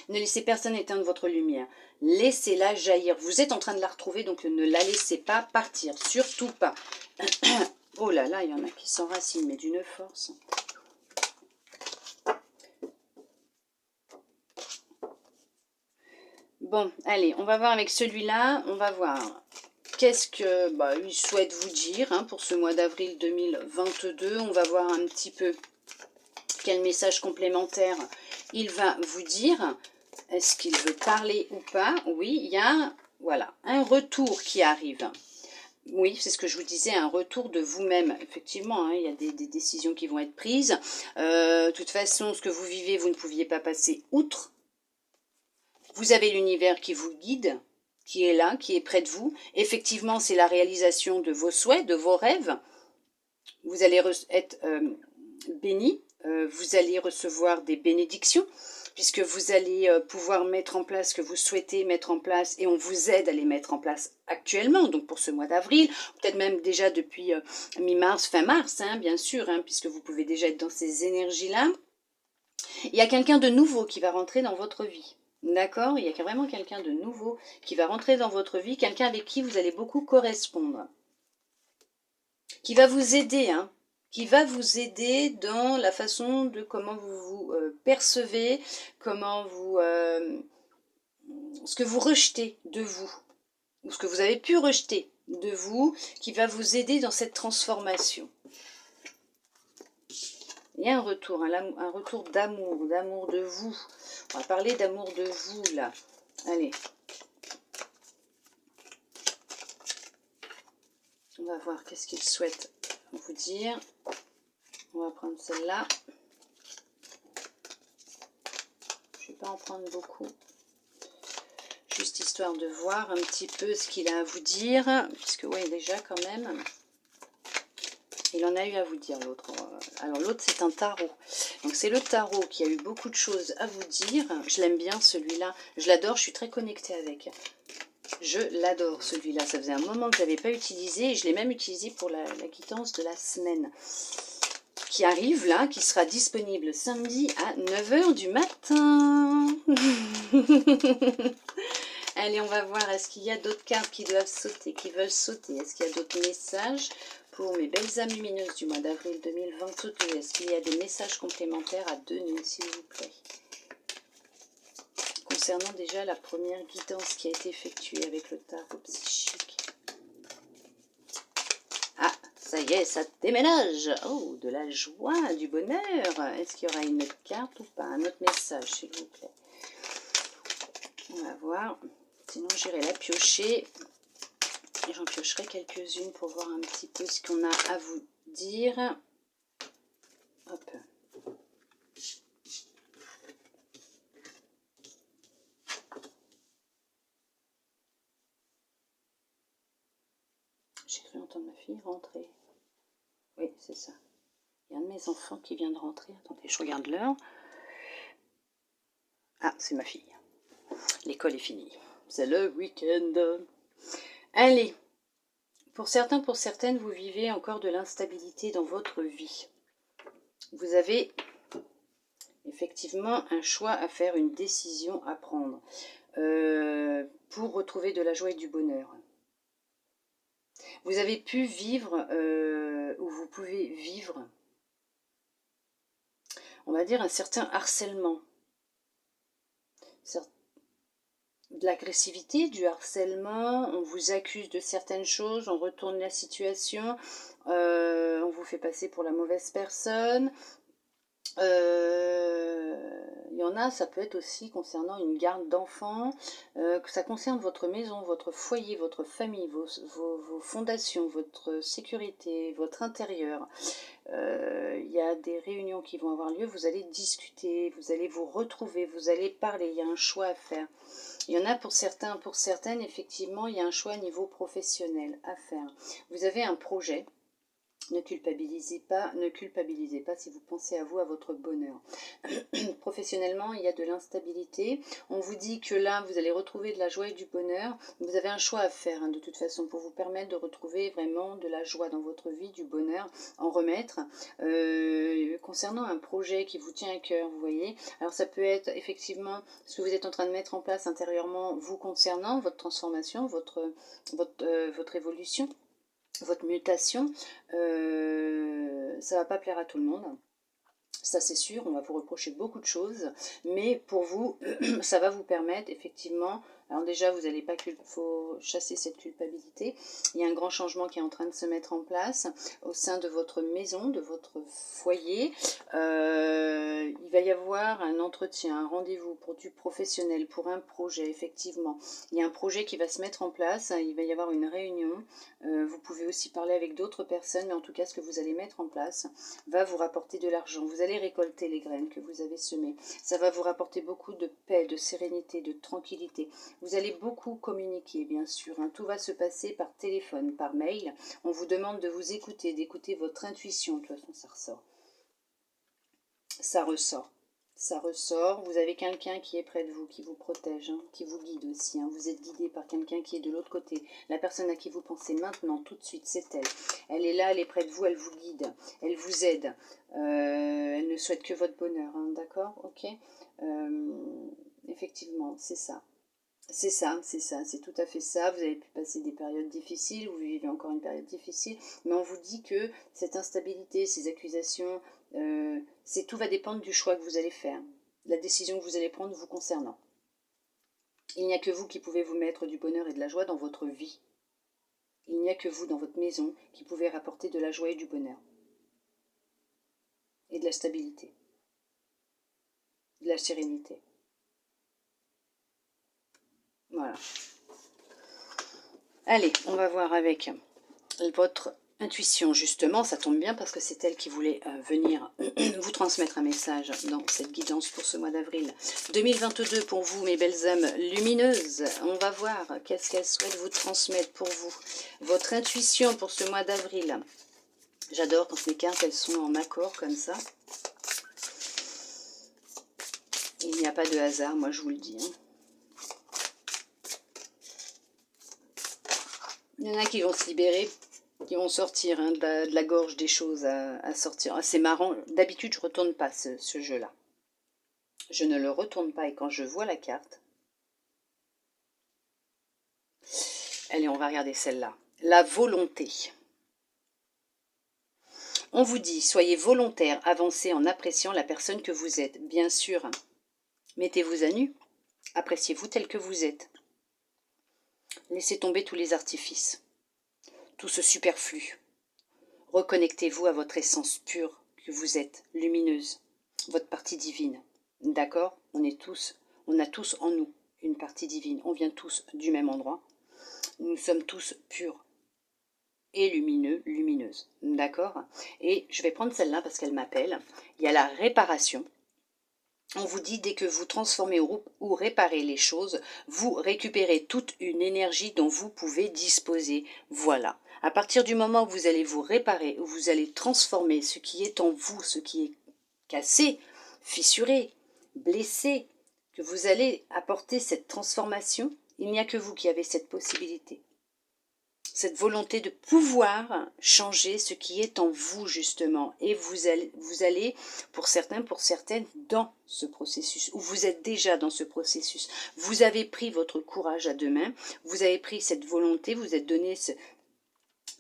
Ne laissez personne éteindre votre lumière. Laissez-la jaillir. Vous êtes en train de la retrouver, donc ne la laissez pas partir. Surtout pas. Oh là là, il y en a qui s'enracinent, mais d'une force. Bon, allez, on va voir avec celui-là. On va voir qu'est-ce que il souhaite vous dire pour ce mois d'avril 2022. On va voir un petit peu quel message complémentaire il va vous dire. Est-ce qu'il veut parler ou pas? Oui, il y a voilà, un retour qui arrive. Oui, c'est ce que je vous disais, un retour de vous-même. Effectivement, il y a des décisions qui vont être prises. De toute façon, ce que vous vivez, vous ne pouviez pas passer outre. Vous avez l'univers qui vous guide, qui est là, qui est près de vous. Effectivement, c'est la réalisation de vos souhaits, de vos rêves. Vous allez être béni, vous allez recevoir des bénédictions, puisque vous allez pouvoir mettre en place ce que vous souhaitez mettre en place, et on vous aide à les mettre en place actuellement, donc pour ce mois d'avril, peut-être même déjà depuis mi-mars, fin mars, bien sûr, puisque vous pouvez déjà être dans ces énergies-là. Il y a quelqu'un de nouveau qui va rentrer dans votre vie. D'accord? Il y a vraiment quelqu'un de nouveau qui va rentrer dans votre vie, quelqu'un avec qui vous allez beaucoup correspondre, qui va vous aider, qui va vous aider dans la façon de comment vous vous percevez, comment vous, ce que vous rejetez de vous, ou ce que vous avez pu rejeter de vous, qui va vous aider dans cette transformation. Il y a un retour, un retour d'amour de vous. On va parler d'amour de vous, là. Allez. On va voir qu'est-ce qu'il souhaite vous dire. On va prendre celle-là. Je ne vais pas en prendre beaucoup. Juste histoire de voir un petit peu ce qu'il a à vous dire. Puisque, ouais, déjà, quand même... Il en a eu à vous dire, l'autre. Alors, l'autre, c'est un tarot. Donc, c'est le tarot qui a eu beaucoup de choses à vous dire. Je l'aime bien, celui-là. Je l'adore, je suis très connectée avec. Je l'adore, celui-là. Ça faisait un moment que je ne l'avais pas utilisé. Et je l'ai même utilisé pour la quittance de la semaine. Qui arrive, là, qui sera disponible samedi à 9 h du matin. Allez, on va voir. Est-ce qu'il y a d'autres cartes qui doivent sauter, qui veulent sauter? Est-ce qu'il y a d'autres messages pour mes belles âmes lumineuses du mois d'avril 2022? Est-ce qu'il y a des messages complémentaires à donner, s'il vous plaît? Concernant déjà la première guidance qui a été effectuée avec le tarot psychique. Ah, ça y est, ça déménage. Oh, de la joie, du bonheur. Est-ce qu'il y aura une autre carte ou pas? Un autre message, s'il vous plaît. On va voir. Sinon, j'irai la piocher. Et j'en piocherai quelques-unes pour voir un petit peu ce qu'on a à vous dire. Hop. J'ai cru entendre ma fille rentrer. Oui, c'est ça. Il y a un de mes enfants qui vient de rentrer. Attendez, je regarde l'heure. Ah, c'est ma fille. L'école est finie. C'est le week-end. Allez. Pour certains, pour certaines, vous vivez encore de l'instabilité dans votre vie. Vous avez effectivement un choix à faire, une décision à prendre pour retrouver de la joie et du bonheur. Vous avez pu vivre où vous pouvez vivre, on va dire, un certain harcèlement. De l'agressivité, du harcèlement, on vous accuse de certaines choses, on retourne la situation, on vous fait passer pour la mauvaise personne. Il y en a, ça peut être aussi concernant une garde d'enfants, que ça concerne votre maison, votre foyer, votre famille, vos fondations, votre sécurité, votre intérieur. Il y a des réunions qui vont avoir lieu, vous allez discuter, vous allez vous retrouver, vous allez parler, il y a un choix à faire. Il y en a pour certains, pour certaines, effectivement, il y a un choix à niveau professionnel à faire. Vous avez un projet. Ne culpabilisez pas si vous pensez à vous, à votre bonheur. Professionnellement, il y a de l'instabilité. On vous dit que là, vous allez retrouver de la joie et du bonheur. Vous avez un choix à faire, de toute façon, pour vous permettre de retrouver vraiment de la joie dans votre vie, du bonheur, en remettre. Concernant un projet qui vous tient à cœur, vous voyez. Alors ça peut être effectivement ce que vous êtes en train de mettre en place intérieurement, vous concernant, votre transformation, votre évolution, votre mutation. Ça va pas plaire à tout le monde. Ça c'est sûr, on va vous reprocher beaucoup de choses, mais pour vous, ça va vous permettre effectivement, alors déjà vous n'allez pas, faut chasser cette culpabilité, il y a un grand changement qui est en train de se mettre en place au sein de votre maison, de votre foyer. Il va y avoir un entretien, un rendez-vous pour du professionnel, pour un projet, effectivement. Il y a un projet qui va se mettre en place, il va y avoir une réunion, vous pouvez aussi parler avec d'autres personnes, mais en tout cas ce que vous allez mettre en place va vous rapporter de l'argent. Vous allez récolter les graines que vous avez semées. Ça va vous rapporter beaucoup de paix, de sérénité, de tranquillité. Vous allez beaucoup communiquer, bien sûr. Tout va se passer par téléphone, par mail. On vous demande de vous écouter, d'écouter votre intuition. De toute façon, ça ressort. Ça ressort. Ça ressort, vous avez quelqu'un qui est près de vous, qui vous protège, qui vous guide aussi. Vous êtes guidé par quelqu'un qui est de l'autre côté. La personne à qui vous pensez maintenant, tout de suite, c'est elle. Elle est là, elle est près de vous, elle vous guide, elle vous aide. Elle ne souhaite que votre bonheur, d'accord? Ok. Effectivement, c'est ça. C'est ça, c'est tout à fait ça. Vous avez pu passer des périodes difficiles, vous vivez encore une période difficile, mais on vous dit que cette instabilité, ces accusations, tout va dépendre du choix que vous allez faire, la décision que vous allez prendre vous concernant. Il n'y a que vous qui pouvez vous mettre du bonheur et de la joie dans votre vie. Il n'y a que vous dans votre maison qui pouvez rapporter de la joie et du bonheur. Et de la stabilité. De la sérénité. Voilà. Allez, on va voir avec votre intuition, justement. Ça tombe bien parce que c'est elle qui voulait venir vous transmettre un message dans cette guidance pour ce mois d'avril 2022 pour vous, mes belles âmes lumineuses. On va voir qu'est-ce qu'elle souhaite vous transmettre pour vous. Votre intuition pour ce mois d'avril. J'adore quand mes cartes, elles sont en accord comme ça. Il n'y a pas de hasard, moi je vous le dis. Il y en a qui vont se libérer, qui vont sortir de la gorge des choses à sortir. C'est marrant, d'habitude je ne retourne pas ce jeu-là. Je ne le retourne pas et quand je vois la carte... Allez, on va regarder celle-là. La volonté. On vous dit, soyez volontaire, avancez en appréciant la personne que vous êtes. Bien sûr, mettez-vous à nu, appréciez-vous tel que vous êtes. Laissez tomber tous les artifices, tout ce superflu. Reconnectez-vous à votre essence pure que vous êtes, lumineuse, votre partie divine. D'accord? On a tous en nous une partie divine. On vient tous du même endroit. Nous sommes tous purs et lumineux, lumineuses. D'accord? Et je vais prendre celle-là parce qu'elle m'appelle. Il y a la réparation. On vous dit, dès que vous transformez ou réparez les choses, vous récupérez toute une énergie dont vous pouvez disposer. Voilà. À partir du moment où vous allez vous réparer, où vous allez transformer ce qui est en vous, ce qui est cassé, fissuré, blessé, que vous allez apporter cette transformation, il n'y a que vous qui avez cette possibilité. Cette volonté de pouvoir changer ce qui est en vous, justement. Et vous allez, pour certains, pour certaines, dans ce processus, ou vous êtes déjà dans ce processus. Vous avez pris votre courage à deux mains, vous avez pris cette volonté, vous êtes donné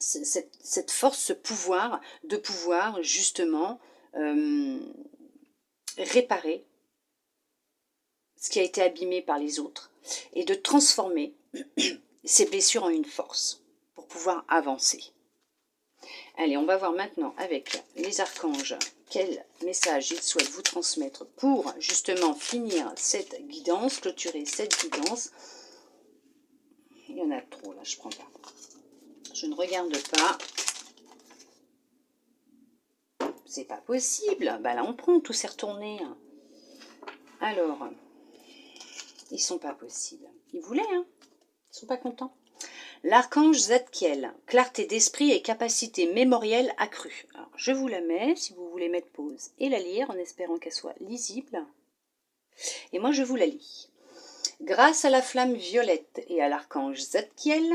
cette force, ce pouvoir de pouvoir justement réparer ce qui a été abîmé par les autres et de transformer ces blessures en une force pour pouvoir avancer. Allez, on va voir maintenant avec les archanges quel message ils souhaitent vous transmettre pour justement finir cette guidance, clôturer cette guidance. Il y en a trop là, je prends pas. Je ne regarde pas. C'est pas possible. Bah là, on prend, tout s'est retourné. Alors, ils sont pas possibles. Ils voulaient, hein. Ils sont pas contents. L'archange Zadkiel, clarté d'esprit et capacité mémorielle accrue. Alors, je vous la mets, si vous voulez mettre pause et la lire, en espérant qu'elle soit lisible. Et moi, je vous la lis. Grâce à la flamme violette et à l'archange Zadkiel,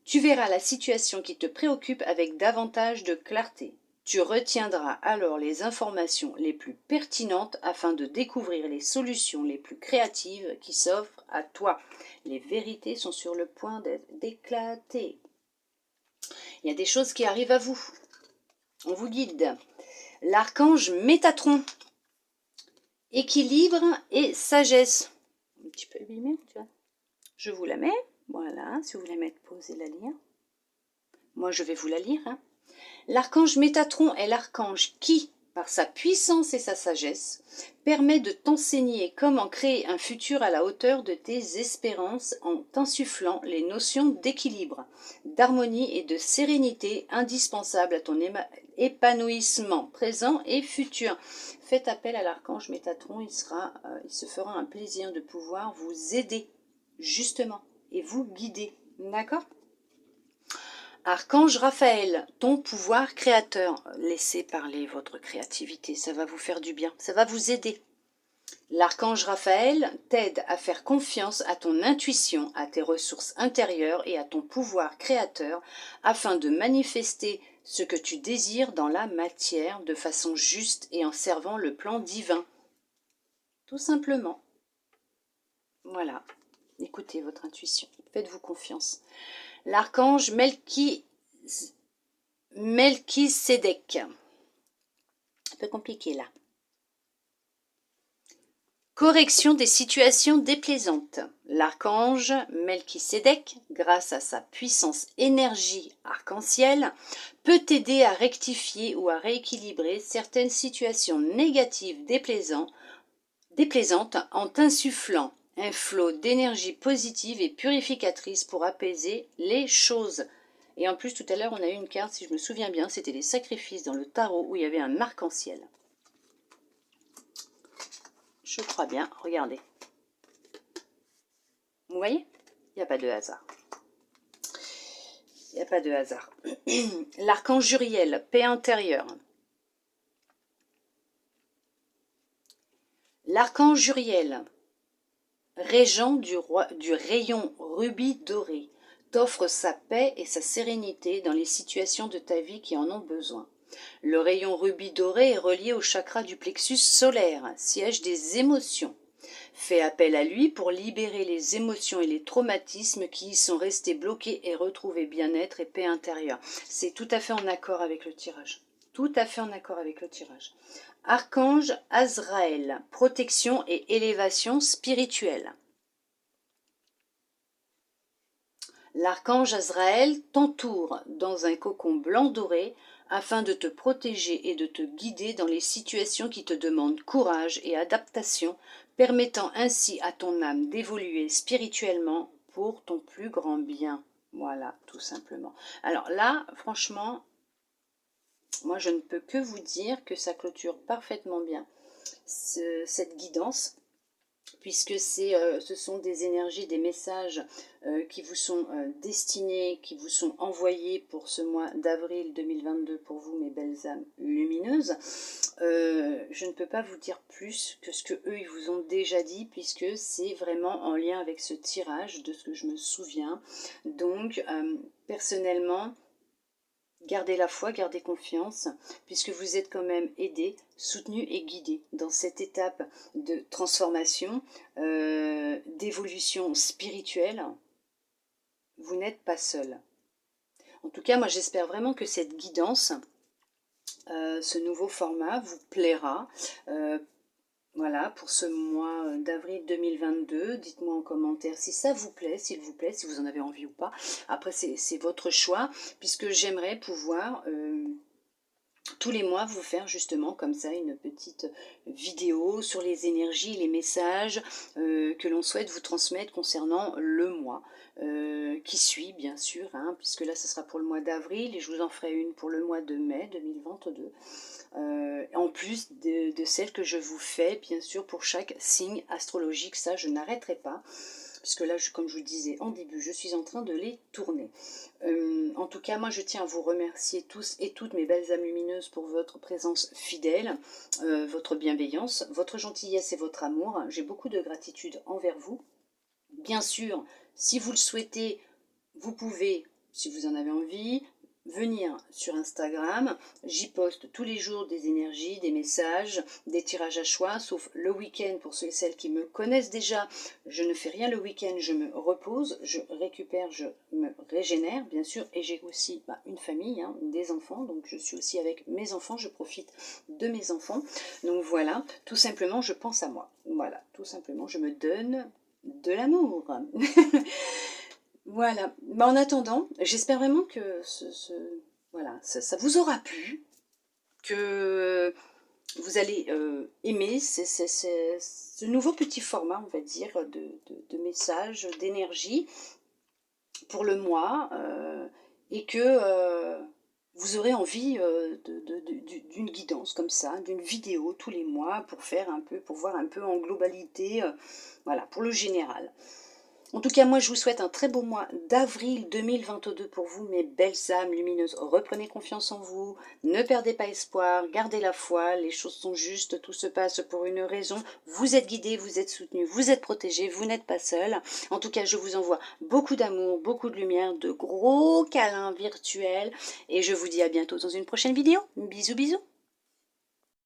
tu verras la situation qui te préoccupe avec davantage de clarté. Tu retiendras alors les informations les plus pertinentes afin de découvrir les solutions les plus créatives qui s'offrent à toi. Les vérités sont sur le point d'éclater. Il y a des choses qui arrivent à vous. On vous guide. L'archange Métatron. Équilibre et sagesse. Un petit peu abîmé, tu vois. Je vous la mets. Voilà, si vous voulez mettre pause et la lire. Moi, je vais vous la lire. Hein. L'archange Métatron est l'archange qui, par sa puissance et sa sagesse, permet de t'enseigner comment créer un futur à la hauteur de tes espérances en t'insufflant les notions d'équilibre, d'harmonie et de sérénité indispensables à ton épanouissement présent et futur. Faites appel à l'archange Métatron, il se fera un plaisir de pouvoir vous aider, justement, et vous guider. D'accord ? Archange Raphaël, ton pouvoir créateur. Laissez parler votre créativité, ça va vous faire du bien, ça va vous aider. L'archange Raphaël t'aide à faire confiance à ton intuition, à tes ressources intérieures et à ton pouvoir créateur afin de manifester ce que tu désires dans la matière de façon juste et en servant le plan divin. Tout simplement. Voilà. Écoutez votre intuition. Faites-vous confiance. L'archange Melchisédek. Un peu compliqué là. Correction des situations déplaisantes. L'archange Melchisédek, grâce à sa puissance énergie arc-en-ciel, peut t'aider à rectifier ou à rééquilibrer certaines situations négatives déplaisantes en t'insufflant un flot d'énergie positive et purificatrice pour apaiser les choses. Et en plus, tout à l'heure, on a eu une carte, si je me souviens bien, c'était les sacrifices dans le tarot où il y avait un arc-en-ciel. Je crois bien, regardez. Vous voyez ? Il n'y a pas de hasard. Il n'y a pas de hasard. L'archange Uriel, paix intérieure. L'archange Uriel, régent du rayon rubis doré, t'offre sa paix et sa sérénité dans les situations de ta vie qui en ont besoin. Le rayon rubis doré est relié au chakra du plexus solaire, siège des émotions. Fais appel à lui pour libérer les émotions et les traumatismes qui y sont restés bloqués et retrouver bien-être et paix intérieure. C'est tout à fait en accord avec le tirage. Tout à fait en accord avec le tirage. Archange Azraël, protection et élévation spirituelle. L'archange Azraël t'entoure dans un cocon blanc doré afin de te protéger et de te guider dans les situations qui te demandent courage et adaptation, permettant ainsi à ton âme d'évoluer spirituellement pour ton plus grand bien. Voilà, tout simplement. Alors là, franchement, moi je ne peux que vous dire que ça clôture parfaitement bien cette guidance, puisque ce sont des énergies, des messages qui vous sont destinés, qui vous sont envoyés pour ce mois d'avril 2022 pour vous, mes belles âmes lumineuses. Je ne peux pas vous dire plus que ce que eux ils vous ont déjà dit, puisque c'est vraiment en lien avec ce tirage de ce que je me souviens. Donc, personnellement, gardez la foi, gardez confiance, puisque vous êtes quand même aidé, soutenu et guidé dans cette étape de transformation, d'évolution spirituelle. Vous n'êtes pas seul. En tout cas, moi j'espère vraiment que cette guidance, ce nouveau format vous plaira. Voilà, pour ce mois d'avril 2022, dites-moi en commentaire si ça vous plaît, s'il vous plaît, si vous en avez envie ou pas. Après, c'est votre choix, puisque j'aimerais pouvoir tous les mois vous faire justement comme ça une petite vidéo sur les énergies, les messages que l'on souhaite vous transmettre concernant le mois qui suit bien sûr, hein, puisque là ce sera pour le mois d'avril et je vous en ferai une pour le mois de mai 2022. En plus de celles que je vous fais bien sûr pour chaque signe astrologique, ça je n'arrêterai pas. Puisque là, comme je vous le disais en début, je suis en train de les tourner. En tout cas, moi, je tiens à vous remercier tous et toutes mes belles âmes lumineuses pour votre présence fidèle, votre bienveillance, votre gentillesse et votre amour. J'ai beaucoup de gratitude envers vous. Bien sûr, si vous le souhaitez, vous pouvez, si vous en avez envie, venir sur Instagram. J'y poste tous les jours des énergies, des messages, des tirages à choix, sauf le week-end pour ceux et celles qui me connaissent déjà. Je ne fais rien le week-end, je me repose, je récupère, je me régénère, bien sûr, et j'ai aussi une famille, hein, des enfants, donc je suis aussi avec mes enfants, je profite de mes enfants. Donc voilà, tout simplement, je pense à moi. Voilà, tout simplement, je me donne de l'amour. Voilà. En attendant, j'espère vraiment que voilà, ça vous aura plu, que vous allez aimer ce nouveau petit format, on va dire, de messages, d'énergie pour le mois, et que vous aurez envie d'une guidance comme ça, d'une vidéo tous les mois pour faire un peu, pour voir un peu en globalité, voilà, pour le général. En tout cas, moi, je vous souhaite un très beau mois d'avril 2022 pour vous, mes belles âmes lumineuses. Reprenez confiance en vous, ne perdez pas espoir, gardez la foi, les choses sont justes, tout se passe pour une raison. Vous êtes guidés, vous êtes soutenus, vous êtes protégés, vous n'êtes pas seuls. En tout cas, je vous envoie beaucoup d'amour, beaucoup de lumière, de gros câlins virtuels. Et je vous dis à bientôt dans une prochaine vidéo. Bisous, bisous.